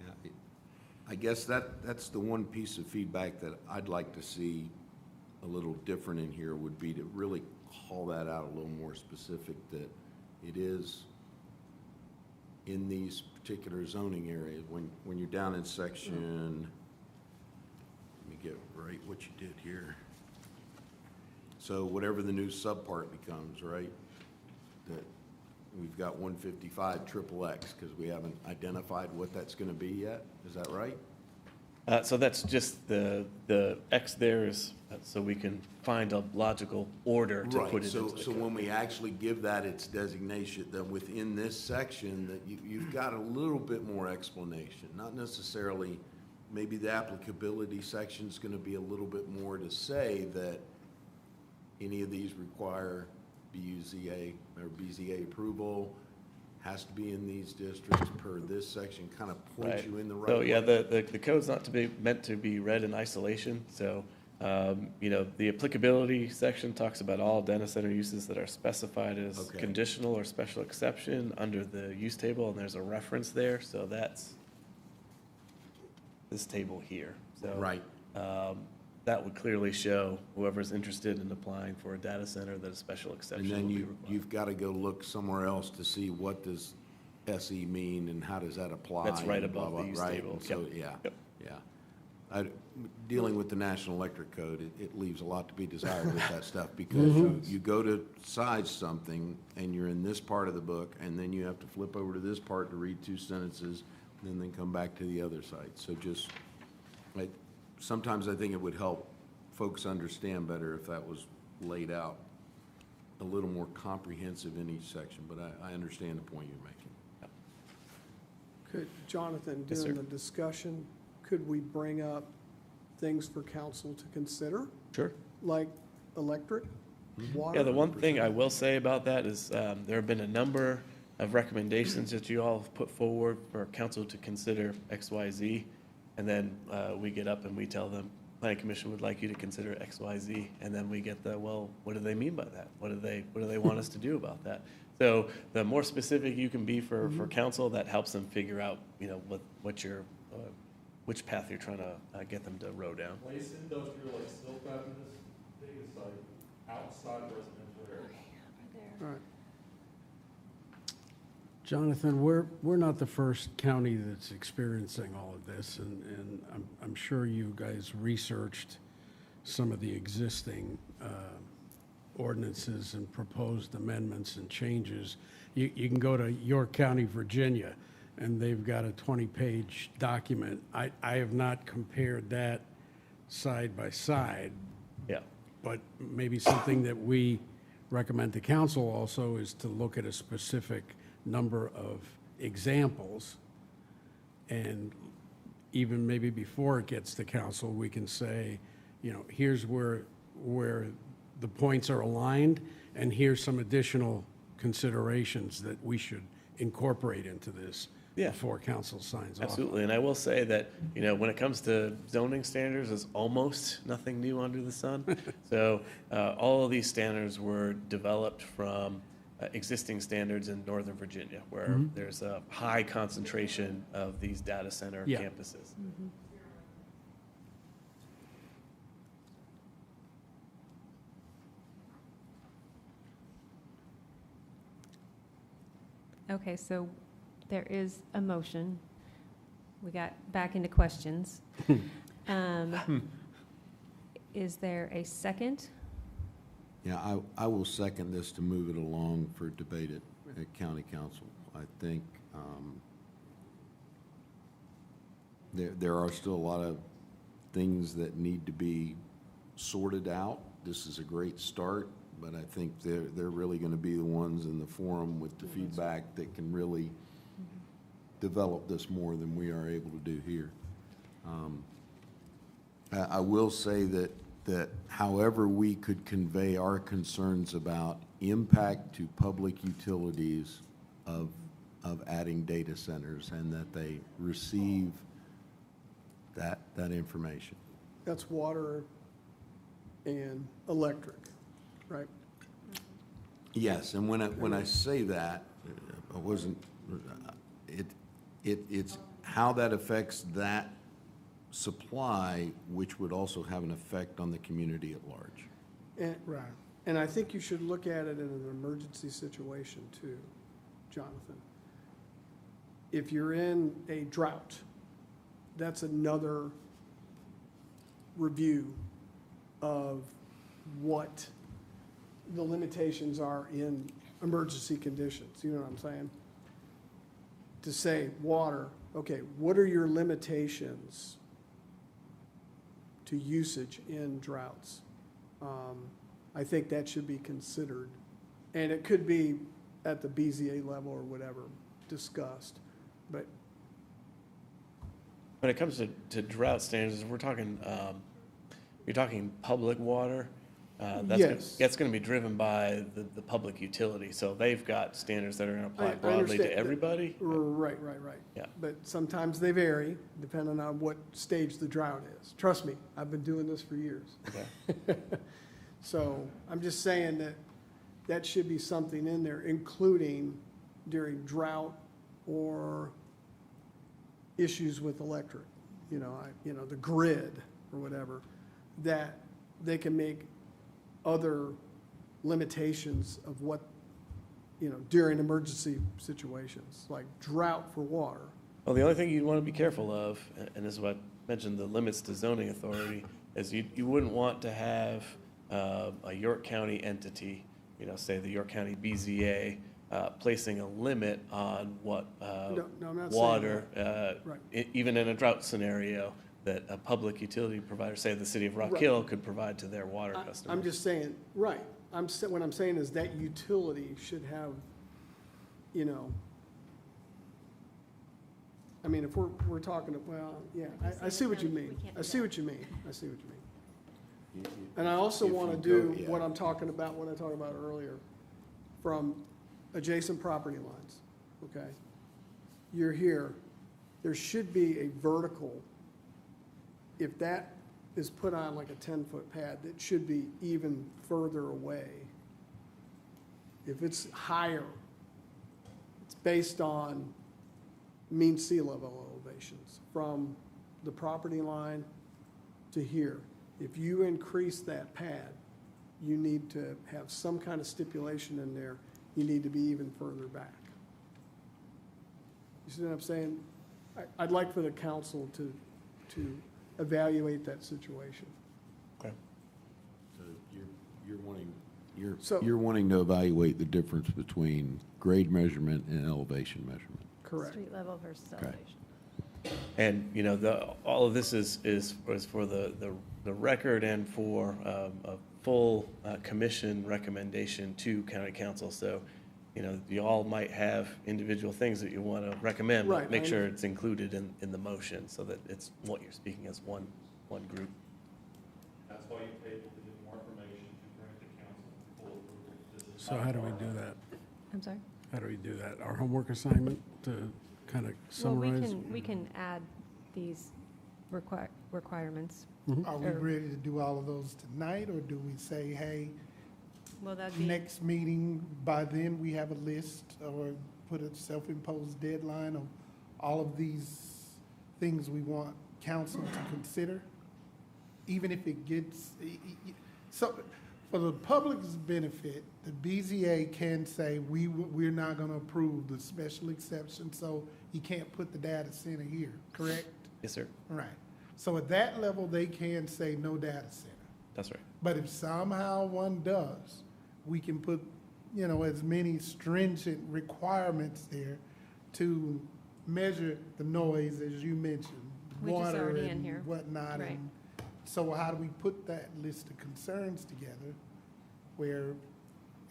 Yeah, I guess that's the one piece of feedback that I'd like to see a little different in here would be to really call that out a little more specific, that it is in these particular zoning areas. When you're down in section, let me get right what you did here. So whatever the new subpart becomes, right? That we've got 155 XXX because we haven't identified what that's going to be yet. Is that right? So that's just the X there is, so we can find a logical order to put Right, it so, into the so code. when we actually give that its designation, then within this section, that you've got a little bit more explanation, not necessarily, maybe the applicability section's gonna be a little bit more to say that any of these require BUZA or BZA approval, has to be in these districts per this section, kind of points Right. you in the right So, way. yeah, the code's not to be, meant to be read in isolation, so, you know, the applicability section talks about all data center uses that are specified as Okay. conditional or special exception under the use table, and there's a reference there, so that's this table here. So, Right. that would clearly show whoever's interested in applying for a data center that a special And exception then will be you, required. you've got to go look somewhere else to see what does SE mean and how does that apply? That's right and blah, above the blah, use right? table. And so, Yep. yeah, Yep. yeah. Dealing with the National Electric Code, it leaves a lot to be desired with that stuff because you go to size something and you're in this part of the book and then you have to flip over to this part to read 2 sentences and then come back to the other side. So just, sometimes I think it would help folks understand better if that was laid out a little more comprehensive in each section, but I understand the point you're making. Could, Jonathan, Yes, during sir. the discussion, could we bring up things for council to consider, Sure. like electric, water? Yeah, the one thing I will say about that is there have been a number of recommendations that you all have put forward for council to consider X, Y, Z. And then we get up and we tell them, planning commission would like you to consider X, Y, Z. And then we get the, well, what do they mean by that? What do they want us to do about that? So the more specific you can be for council, that helps them figure out, you know, what your, which path you're trying to get them to row down. Place industrial like steel cabinets, biggest site outside residential area. All right. Jonathan, we're not the first county that's experiencing all of this, and I'm sure you guys researched some of the existing ordinances and proposed amendments and changes. You can go to York County, Virginia, and they've got a 20-page document. I have not compared that side by side, Yeah. but maybe something that we recommend to council also is to look at a specific number of examples and even maybe before it gets to council, we can say, here's where the points are aligned, and here's some additional considerations that we should incorporate into this Yeah. before council signs off. Absolutely, and I will say that, when it comes to zoning standards, there's almost nothing new under the sun. So all of these standards were developed from existing standards in Northern Virginia, where there's a high concentration of these data center Yeah. campuses. Okay, so there is a motion. We got back into questions. Is there a second? Yeah, I will second this to move it along for debate at county council. I think there are still a lot of things that need to be sorted out. This is a great start, but I think they're really going to be the ones in the forum with the feedback that can really develop this more than we are able to do here. I will say that however we could convey our concerns about impact to public utilities of adding data centers, and that they receive that information. That's water and electric, right? Yes, and when I say that, I wasn't, it's how that affects that supply, which would also have an effect on the community at large. And, Right. and I think you should look at it in an emergency situation too, Jonathan. If you're in a drought, that's another review of what the limitations are in emergency conditions, you know what I'm saying? To say, water, okay, what are your limitations to usage in droughts? I think that should be considered. And it could be at the BZA level or whatever discussed, but When it comes to drought standards, we're talking, you're talking public water. Yes. That's going to be driven by the public utility. So they've got standards that are going to I apply broadly understand. to everybody. Right. Yeah. But sometimes they vary depending on what stage the drought is. Trust me, I've been doing this for years. Okay. So I'm just saying that should be something in there, including during drought or issues with electric, the grid or whatever, that they can make other limitations of what, during emergency situations, like drought for water. Well, the only thing you'd want to be careful of, and this is what I mentioned, the limits to zoning authority, is you wouldn't want to have a York County entity, say the York County BZA, placing a limit on what No, I'm not saying water, Right. even in a drought scenario, that a public utility provider, say the city of Rock Right. Hill, could provide to their water customers. I'm just saying, right, what I'm saying is that utility should have, if we're talking, well, yeah, I see what you mean. I see what you mean. And I also If want to you do go- yeah. what I'm talking about, what I talked about earlier, from adjacent property lines, okay? You're here, there should be a vertical, if that is put on like a 10-foot pad, that should be even further away. If it's higher, it's based on mean sea level elevations from the property line to here. If you increase that pad, you need to have some kind of stipulation in there. You need to be even further back. You see what I'm saying? I'd like for the council to evaluate that situation. Okay. So you're So- you're wanting to evaluate the difference between grade measurement and elevation measurement. Correct. Street level versus Okay. elevation. And, all of this is for the record and for a full commission recommendation to county council. So you all might have individual things that you want to recommend, Right, but make I sure it's included in the motion so that it's what you're speaking as one group. That's why you table to get more information to bring to council for full approval. This is So not how do we part do of it. that? I'm sorry? How do we do that? Our homework assignment to kind of Well, summarize? we can add these requirements. Are we Or- ready to do all of those tonight, or do we say, hey, Well, that'd be, next meeting, by then we have a list, or put a self-imposed deadline of all of these things we want council to consider? Even if it gets, so, for the public's benefit, the BZA can say, we're not gonna approve the special exception, so you can't put the data center here, correct? Yes, sir. Right. So at that level, they can say no data center. That's right. But if somehow one does, we can put, as many stringent requirements there to measure the noise, as you mentioned, Which is water already in here. and whatnot. Right. And so how do we put that list of concerns together where,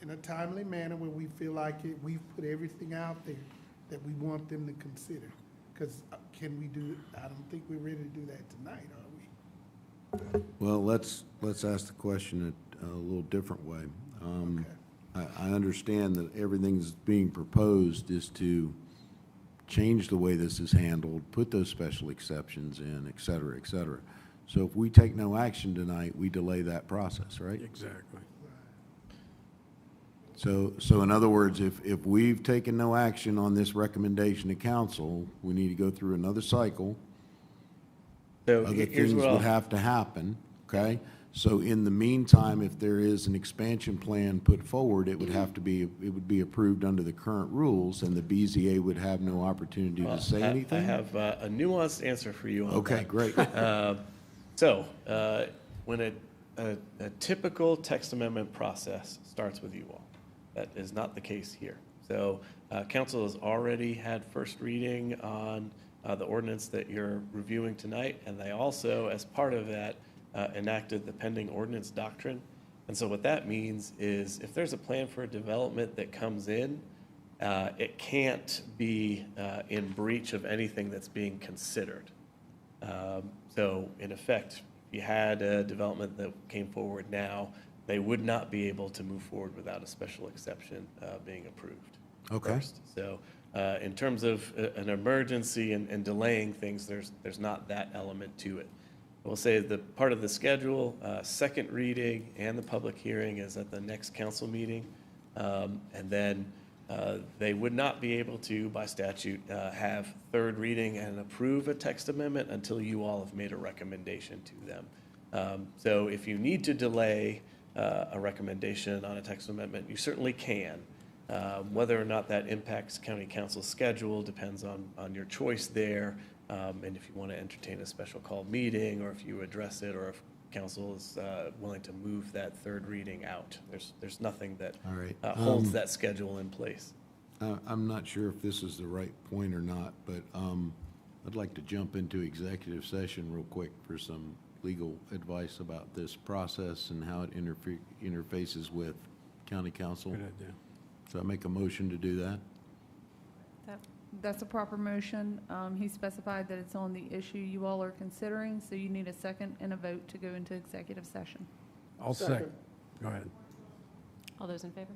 in a timely manner, where we feel like we've put everything out there that we want them to consider? Because can we do, I don't think we're ready to do that tonight, are we? Well, let's ask the question a little different way. I understand that everything that's being proposed is to change the way this is handled, put those special exceptions in, et cetera, et cetera. So if we take no action tonight, we delay that process, right? Exactly. So in other words, if we've taken no action on this recommendation to council, we need to go through another cycle. So Other here's things what would I'll, have to happen, okay? So in the meantime, if there is an expansion plan put forward, it would be approved under the current rules, and the BZA would have no opportunity to say I anything? have a nuanced answer for you on that. Okay, great. So, when a typical text amendment process starts with you all, that is not the case here. So, council has already had first reading on the ordinance that you're reviewing tonight, and they also, as part of that, enacted the pending ordinance doctrine. And so what that means is if there's a plan for a development that comes in, it can't be in breach of anything that's being considered. So in effect, if you had a development that came forward now, they would not be able to move forward without a special exception being approved. Okay. First. So in terms of an emergency and delaying things, there's not that element to it. I will say the part of the schedule, second reading and the public hearing is at the next council meeting. And then they would not be able to, by statute, have third reading and approve a text amendment until you all have made a recommendation to them. So if you need to delay a recommendation on a text amendment, you certainly can. Whether or not that impacts county council's schedule depends on your choice there. And if you want to entertain a special call meeting, or if you address it, or if council is willing to move that third reading out. There's nothing that All right. holds that schedule in place. I'm not sure if this is the right point or not, but I'd like to jump into executive session real quick for some legal advice about this process and how it interfaces with county council. Good idea. So I make a motion to do that? That's a proper motion. He specified that it's on the issue you all are considering, so you need a second and a vote to go into executive session. I'll second. Go ahead. all those in favor?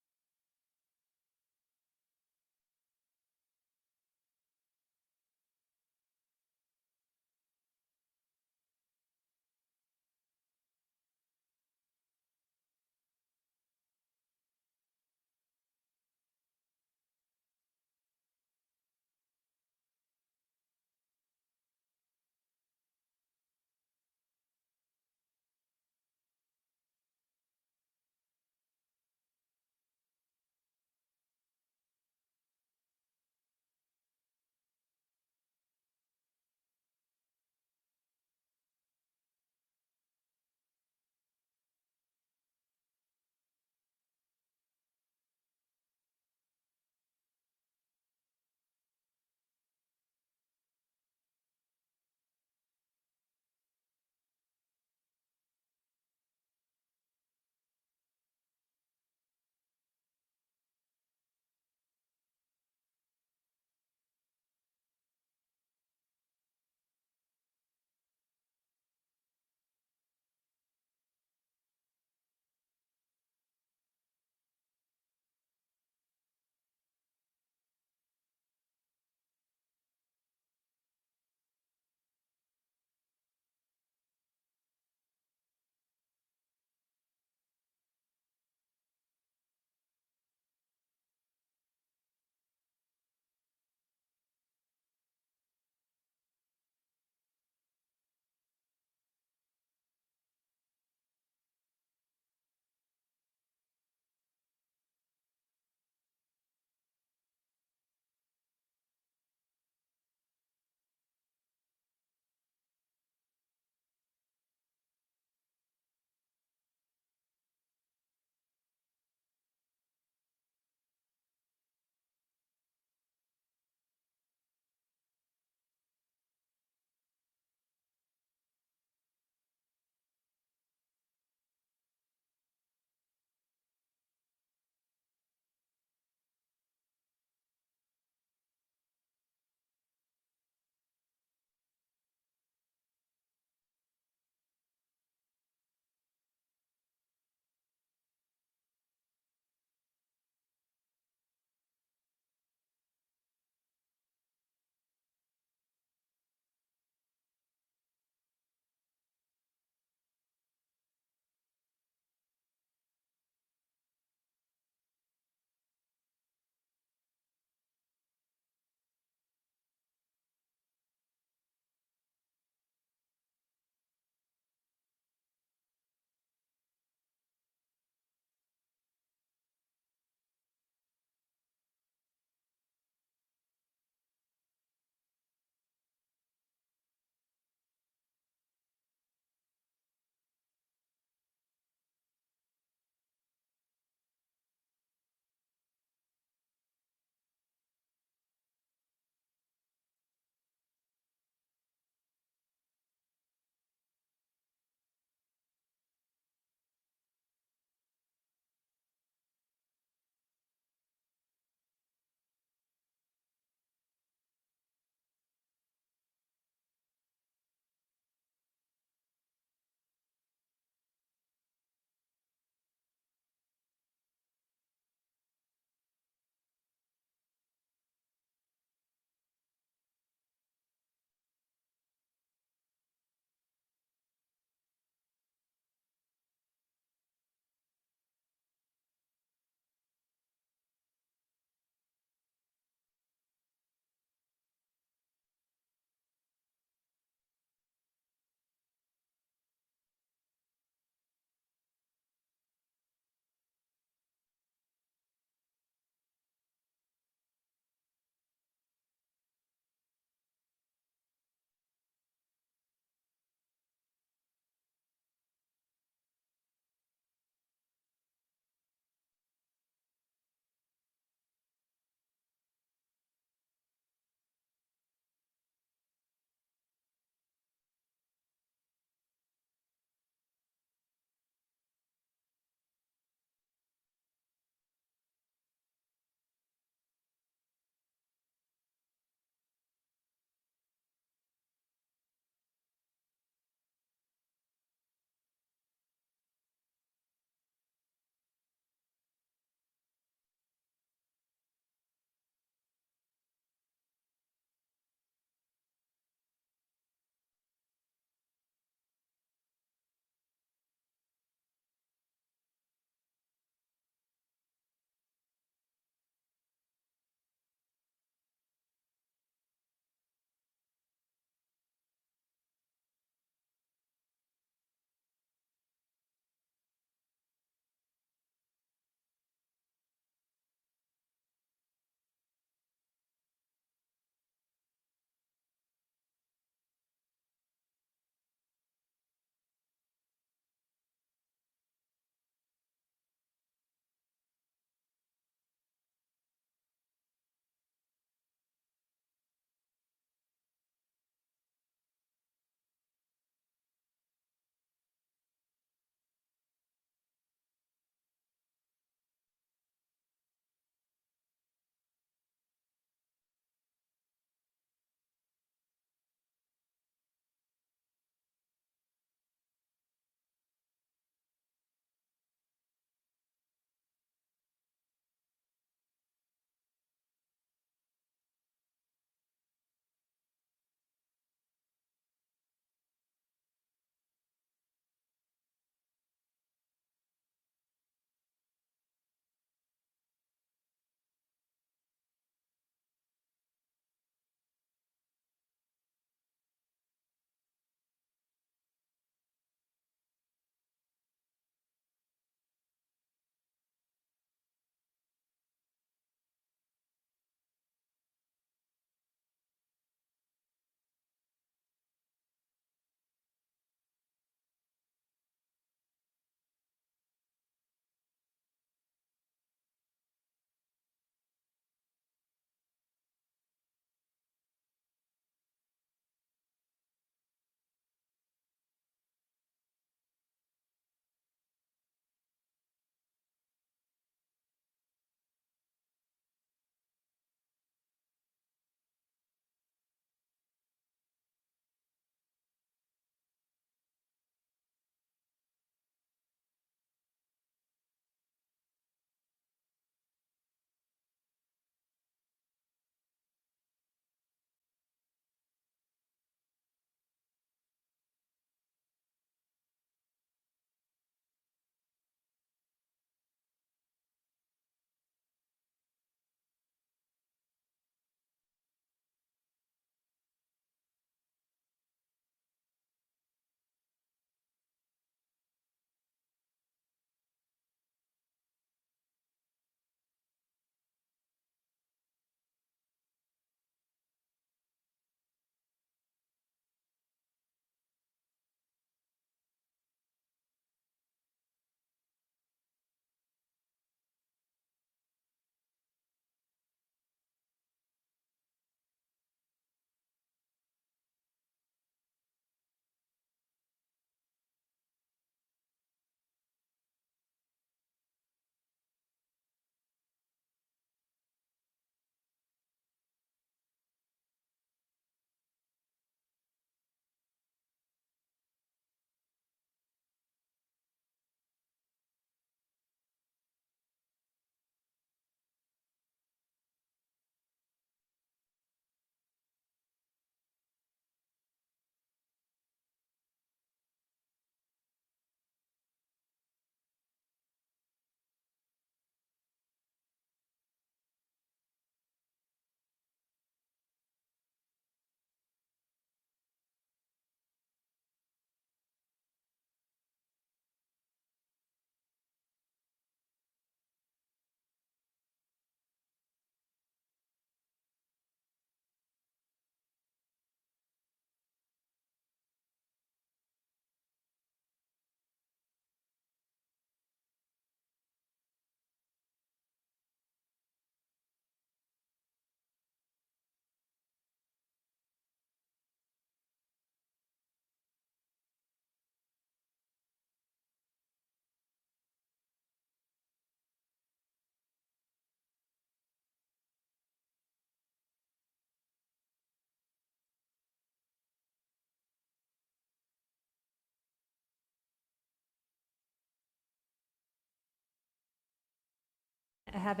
I have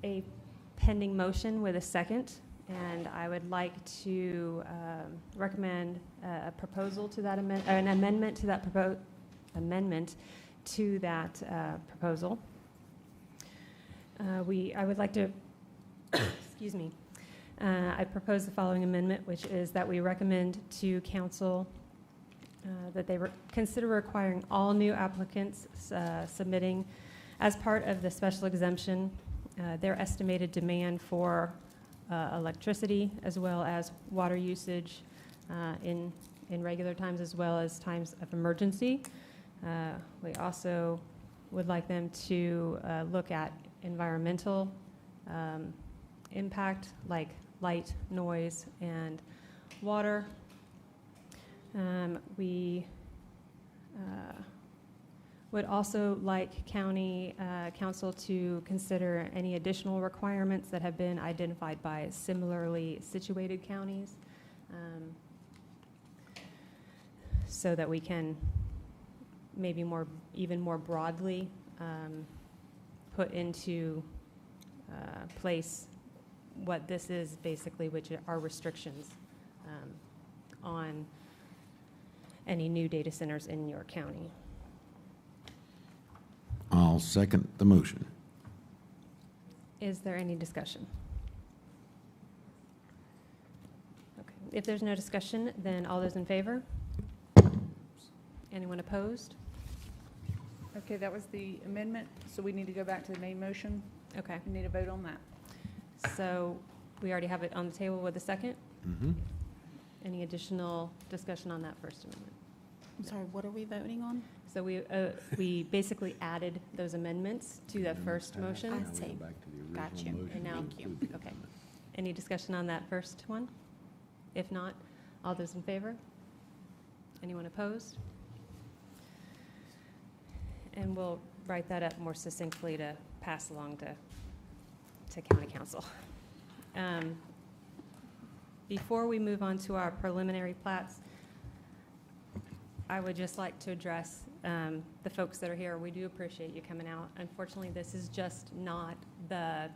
a pending motion with a second, and I would like to recommend a proposal to that an amendment to that proposal. I would like to, excuse me, I propose the following amendment, which is that we recommend to council that they consider requiring all new applicants submitting as part of the special exemption their estimated demand for electricity as well as water usage in regular times as well as times of emergency. We also would like them to look at environmental impact like light, noise, and water. We would also like county council to consider any additional requirements that have been identified by similarly situated counties, so that we can maybe even more broadly put into place what this is basically, which are restrictions on any new data centers in York County. I'll second the motion. Is there any discussion? Okay. If there's no discussion, then all those in favor? Anyone opposed? Okay, that was the amendment, so we need to go back to the main motion. Okay. We need a vote on that. So we already have it on the table with a second. Mm-hmm. Any additional discussion on that First Amendment? I'm sorry, what are we voting on? So we basically added those amendments to the first motion. I see. Got you. And now, Thank you. okay. Any discussion on that first one? If not, all those in favor? Anyone opposed? And we'll write that up more succinctly to pass along to county council. Before we move on to our preliminary plats, I would just like to address the folks that are here. We do appreciate you coming out. Unfortunately, this is just not the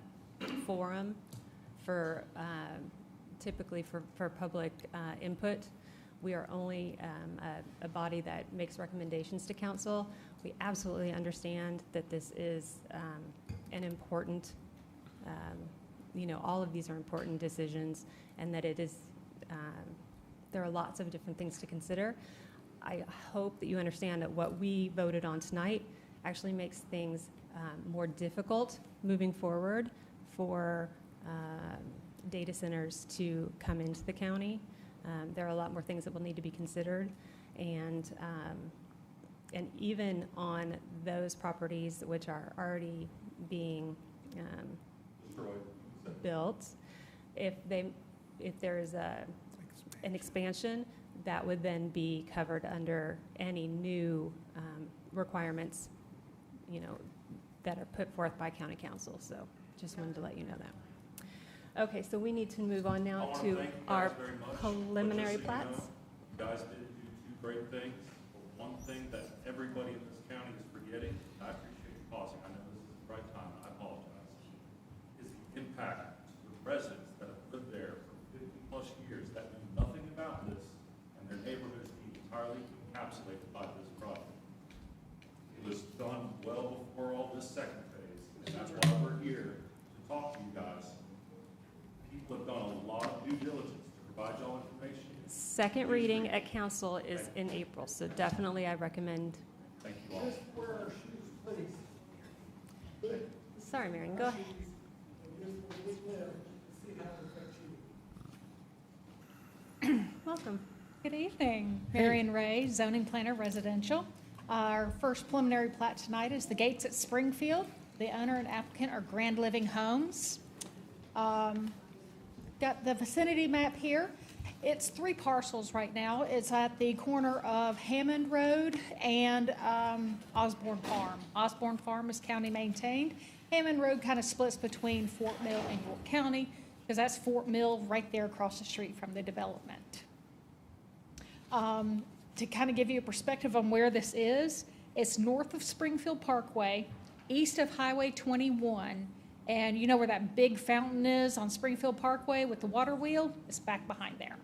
forum for typically for public input. We are only a body that makes recommendations to council. We absolutely understand that this is an important, all of these are important decisions, and that it is, there are lots of different things to consider. I hope that you understand that what we voted on tonight actually makes things more difficult moving forward for data centers to come into the county. There are a lot more things that will need to be considered, and even on those properties which are already being built, if there is an expansion, that would then be covered under any new requirements, that are put forth by county council. So just wanted to let you know that. Okay, so we need to move on now to our preliminary plats. You guys did do two great things. But one thing that everybody in this county is forgetting, and I appreciate you pausing, I know this is the right time, I apologize, is the impact to the residents that have lived there for 50-plus years that knew nothing about this, and their neighborhoods being entirely encapsulated by this project. It was done well before all this second phase, and that's why we're here to talk to you guys. People have done a lot of due diligence to provide y'all information. Second reading at council is in April, so definitely I recommend. Thank you all. Sorry, Marion, go ahead. Welcome. Good evening. Marion Ray, zoning planner, residential. Our first preliminary plat tonight is the Gates at Springfield. The owner and applicant are Grand Living Homes. Got the vicinity map here. It's 3 parcels right now. It's at the corner of Hammond Road and Osborne Farm. Osborne Farm is county maintained. Hammond Road kind of splits between Fort Mill and York County, because that's Fort Mill right there across the street from the development. To kind of give you a perspective on where this is, It's north of Springfield Parkway, east of Highway 21. And you know where that big fountain is on Springfield Parkway with the water wheel? It's back behind there.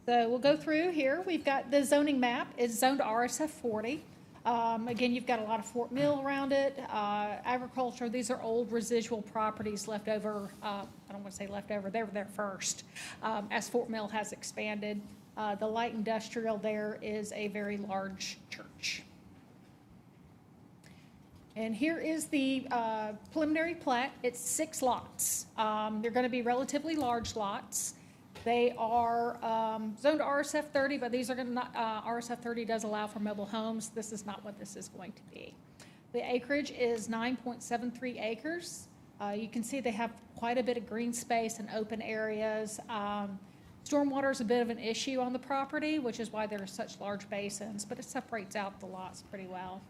So we'll go through here. We've got the zoning map. It's zoned RSF 40. Again, you've got a lot of Fort Mill around it, agriculture. These are old residual properties left over. I don't want to say left over. They were there first as Fort Mill has expanded. The light industrial there is a very large church. And here is the preliminary plat. It's 6 lots. They're going to be relatively large lots. They are zoned RSF 30, but these are going to not, RSF 30 does allow for mobile homes. This is not what this is going to be. The acreage is 9.73 acres. You can see they have quite a bit of green space and open areas. Stormwater is a bit of an issue on the property, which is why there are such large basins, but it separates out the lots pretty well.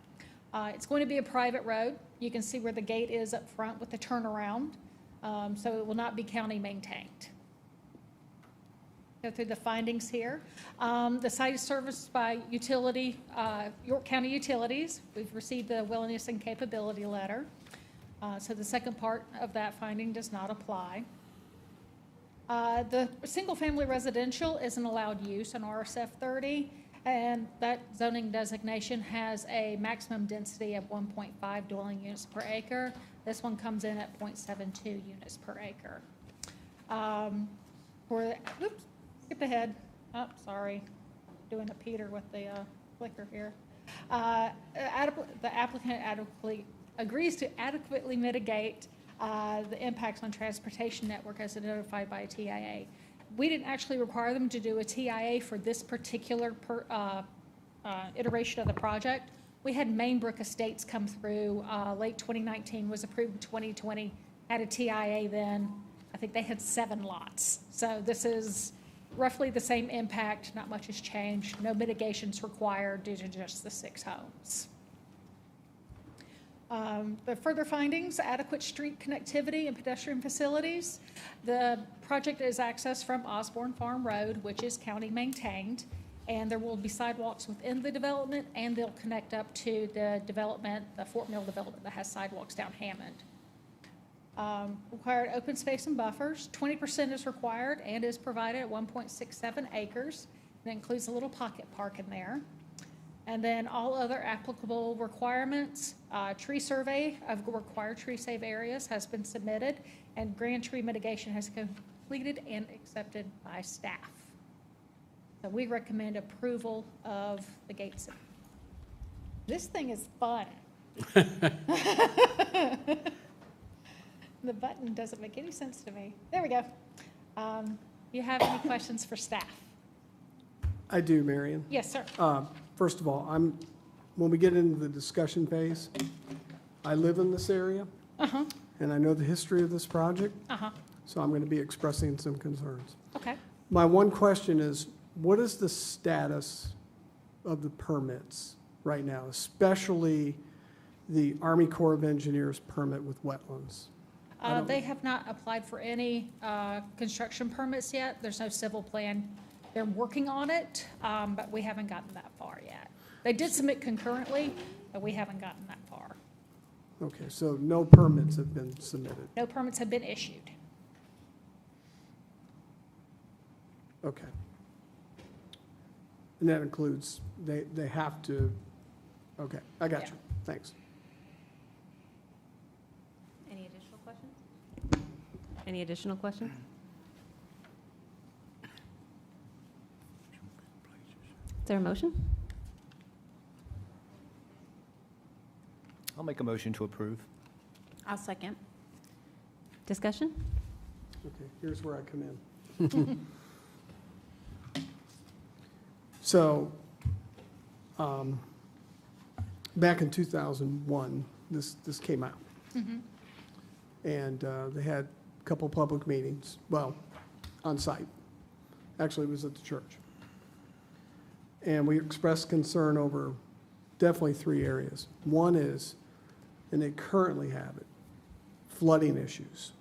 It's going to be a private road. You can see where the gate is up front with the turnaround, so it will not be county maintained. Go through the findings here. The site is serviced by York County Utilities. We've received the willingness and capability letter. So the second part of that finding does not apply. The single-family residential is an allowed use in RSF 30, and that zoning designation has a maximum density of 1.5 dwelling units per acre. This one comes in at 0.72 units per acre. Oops, skip ahead. Oh, sorry. Doing a Peter with the clicker here. The applicant agrees to adequately mitigate the impacts on transportation network as identified by a TIA. We didn't actually require them to do a TIA for this particular iteration of the project. We had Mainbrook Estates come through late 2019, was approved in 2020, had a TIA then. I think they had 7 lots. So this is roughly the same impact, not much has changed. No mitigations required due to just the 6 homes. The further findings, adequate street connectivity and pedestrian facilities. The project is accessed from Osborne Farm Road, which is county maintained, and there will be sidewalks within the development, and they'll connect up to the development, the Fort Mill development that has sidewalks down Hammond. Required open space and buffers. 20% is required and is provided at 1.67 acres. That includes a little pocket park in there. And then all other applicable requirements, tree survey of required tree save areas has been submitted, and grand tree mitigation has completed and accepted by staff. So we recommend approval of the gates. This thing is fun. The button doesn't make any sense to me. There we go. You have any questions for staff? I do, Marion. Yes, sir. First of all, when we get into the discussion phase, I live in this area, and I know the history of this project, so I'm going to be expressing some concerns. Okay. My one question is, what is the status of the permits right now, especially the Army Corps of Engineers permit with wetlands? They have not applied for any construction permits yet. There's no civil plan. They're working on it, but we haven't gotten that far yet. They did submit concurrently, but we haven't gotten that far. Okay, so no permits have been submitted. No permits have been issued. Okay. And that includes, they have to, okay, I got you. Thanks. Any additional questions? Any additional questions? Is there a motion? I'll make a motion to approve. I'll second. Discussion? Okay, here's where I come in. So, back in 2001, this came out. And they had a couple public meetings, well, on site. Actually, it was at the church. And we expressed concern over definitely 3 areas. One is, and they currently have it, flooding issues.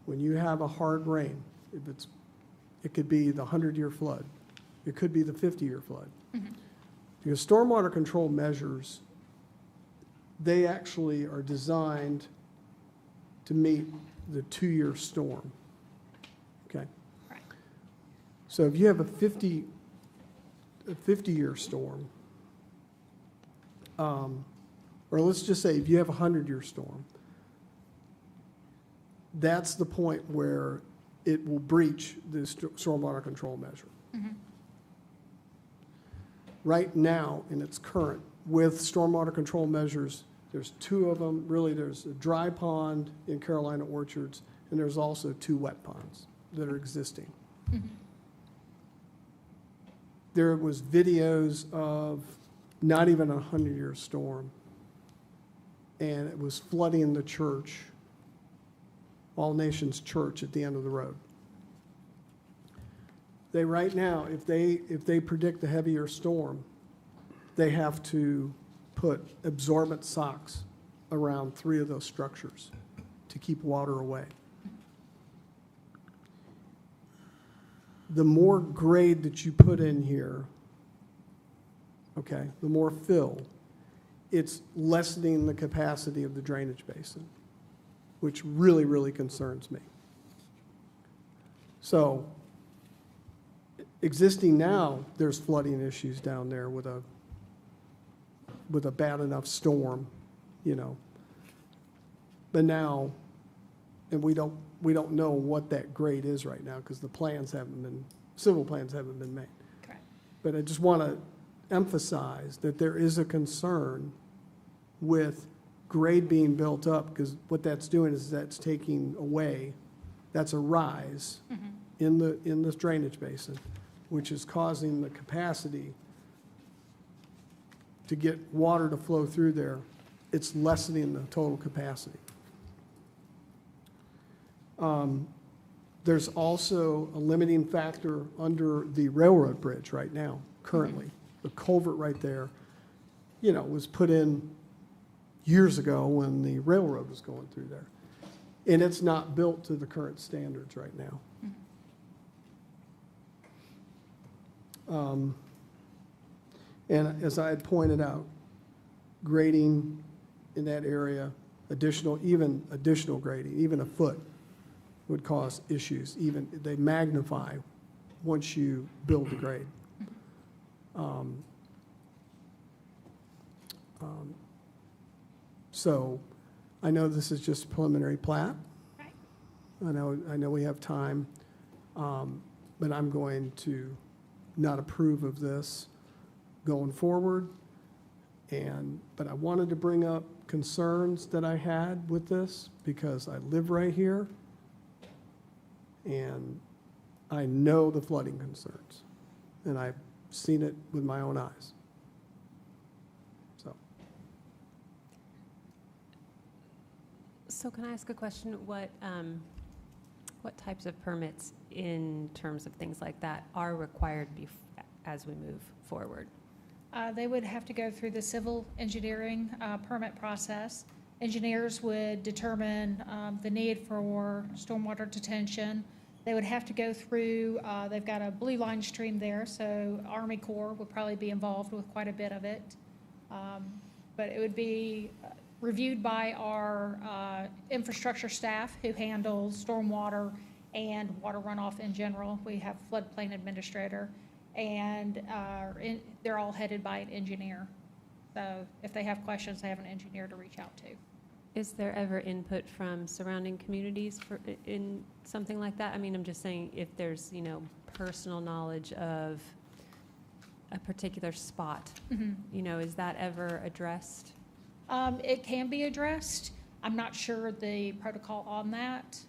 When you have a hard rain, it could be the 100-year flood. It could be the 50-year flood. Because stormwater control measures, they actually are designed to meet the 2-year storm. Okay? Right. So if you have a 50-year storm, or let's just say if you have a 100-year storm, that's the point where it will breach the stormwater control measure. Right now, in its current, with stormwater control measures, there's 2 of them. Really, there's a dry pond in Carolina Orchards, and there's also 2 wet ponds that are existing. There was videos of not even a 100-year storm, and it was flooding the church, All Nations Church at the end of the road. They, right now, if they predict a heavier storm, they have to put absorbent socks around 3 of those structures to keep water away. The more grade that you put in here, okay, the more fill, it's lessening the capacity of the drainage basin, which really, really concerns me. So, existing now, there's flooding issues down there with a bad enough storm, you know. But now, and we don't know what that grade is right now because the civil plans haven't been made. Correct. But I just want to emphasize that there is a concern with grade being built up, because what that's doing is that's taking away, that's a rise in this drainage basin, which is causing the capacity to get water to flow through there. It's lessening the total capacity. There's also a limiting factor under the railroad bridge right now, currently. The culvert right there, you know, was put in years ago when the railroad was going through there. And it's not built to the current standards right now. And as I had pointed out, grading in that area, even additional grading, even a foot, would cause issues. Even they magnify once you build the grade. So I know this is just preliminary plat. Right. I know we have time, but I'm going to not approve of this going forward. But I wanted to bring up concerns that I had with this because I live right here and I know the flooding concerns and I've seen it with my own eyes. So can I ask a question? What types of permits in terms of things like that are required as we move forward? They would have to go through the civil engineering permit process. Engineers would determine the need for stormwater detention. They would have to go through, they've got a blue line stream there, so Army Corps would probably be involved with quite a bit of it. But it would be reviewed by our infrastructure staff who handles stormwater and water runoff in general. We have floodplain administrator, and they're all headed by an engineer. So if they have questions, they have an engineer to reach out to. Is there ever input from surrounding communities in something like that? I mean, I'm just saying if there's, personal knowledge of a particular spot, is that ever addressed? It can be addressed. I'm not sure the protocol on that,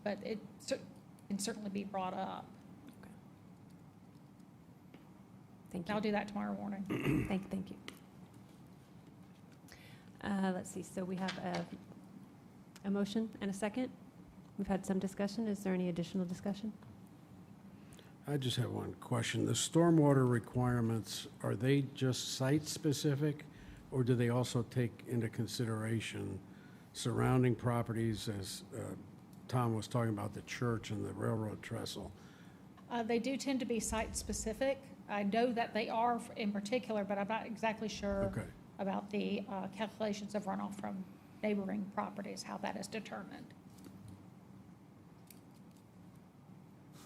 but it can certainly be brought up. Okay. Thank you. I'll do that tomorrow morning. Thank you. Let's see, so we have a motion and a second. We've had some discussion. Is there any additional discussion? I just have one question. The stormwater requirements, are they just site-specific, or do they also take into consideration surrounding properties, as Tom was talking about, the church and the railroad trestle? They do tend to be site-specific. I know that they are in particular, but I'm not exactly sure Okay. about the calculations of runoff from neighboring properties, how that is determined.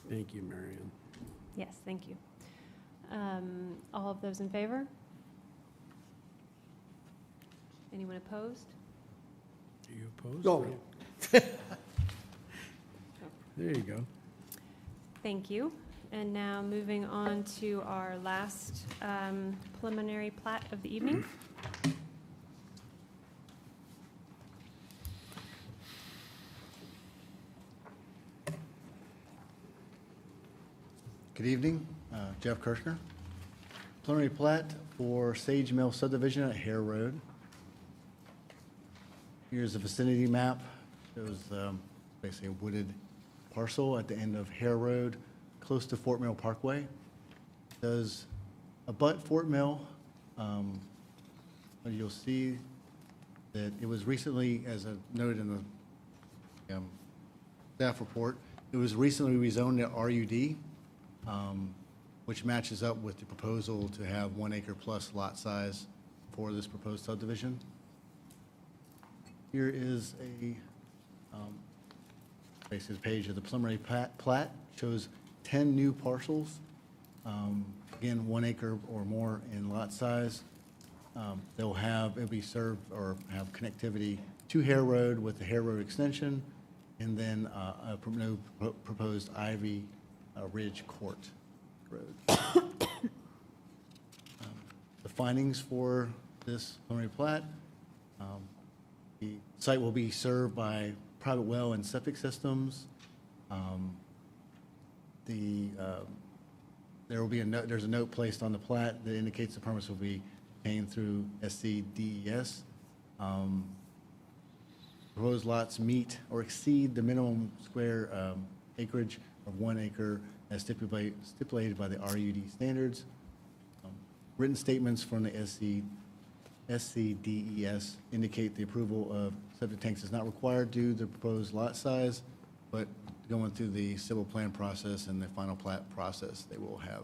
Thank you, Marion. Yes, thank you. All of those in favor? Anyone opposed? Are you opposed? Go. There you go. Thank you. And now moving on to our last preliminary plat of the evening. Good evening, Jeff Kirschner. Preliminary plat for Sage Mill subdivision at Hare Road. Here's the vicinity map. Shows basically a wooded parcel at the end of Hare Road, close to Fort Mill Parkway. Does abut Fort Mill. But you'll see that it was recently, as I noted in the staff report, it was recently rezoned at RUD, which matches up with the proposal to have 1 acre plus lot size for this proposed subdivision. Here is a basically a page of the preliminary plat, shows 10 new parcels. Again, 1 acre or more in lot size. It'll be served or have connectivity to Hare Road with the Hare Road extension, and then a proposed Ivy Ridge Court Road. The findings for this preliminary plat, the site will be served by private well and septic systems. There will be there's a note placed on the plat that indicates the permits will be obtained through SCDES. Proposed lots meet or exceed the minimum square acreage of 1 acre as stipulated by the RUD standards. Written statements from the SCDES indicate the approval of septic tanks is not required due to the proposed lot size, but going through the civil plan process and the final plat process, they will have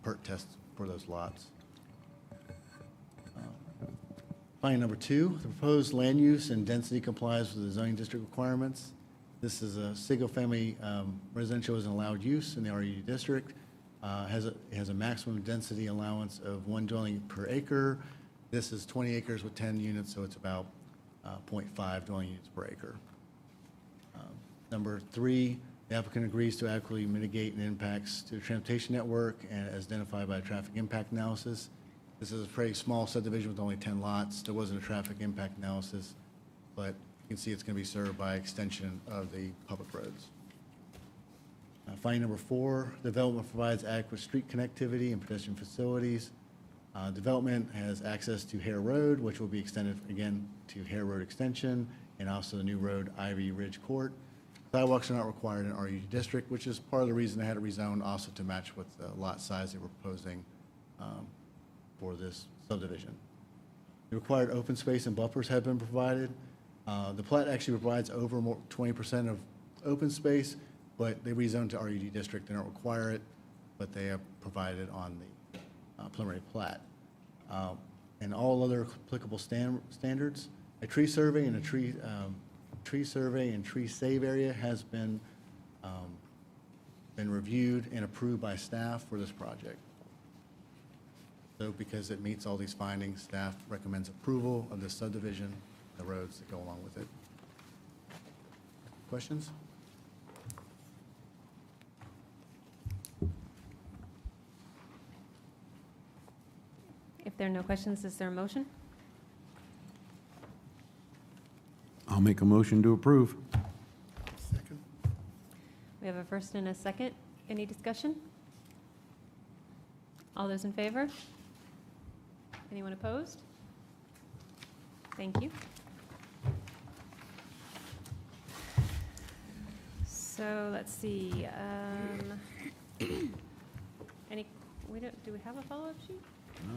PERT tests for those lots. Finding number 2, the proposed land use and density complies with the zoning district requirements. This is a single-family residential is an allowed use in the RUD district. It has a maximum density allowance of 1 dwelling per acre. This is 20 acres with 10 units, so it's about 0.5 dwelling units per acre. Number 3, the applicant agrees to adequately mitigate the impacts to the transportation network and as identified by a traffic impact analysis. This is a pretty small subdivision with only 10 lots. There wasn't a traffic impact analysis, but you can see it's going to be served by extension of the public roads. Finding number 4, development provides adequate street connectivity and pedestrian facilities. Development has access to Hare Road, which will be extended again to Hare Road Extension, and also the new road Ivy Ridge Court. Sidewalks are not required in RUD district, which is part of the reason they had it rezoned, also to match with the lot size they were proposing for this subdivision. The required open space and buffers have been provided. The plat actually provides over 20% of open space, but they rezoned to RUD district. They don't require it, but they have provided on the preliminary plat. And all other applicable standards, a tree survey and tree save area has been reviewed and approved by staff for this project. So because it meets all these findings, staff recommends approval of this subdivision, the roads that go along with it. Questions? If there are no questions, is there a motion? I'll make a motion to approve. Second. We have a first and a second. Any discussion? All those in favor? Anyone opposed? Thank you. So let's see. Do we have a follow-up sheet?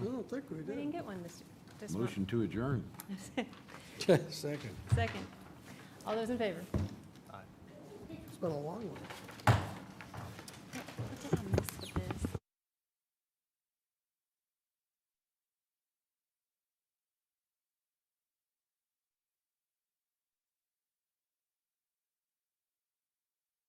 I don't think we We did. didn't get one this month. Motion to adjourn. Second. Second. All those in favor? It's been a long one.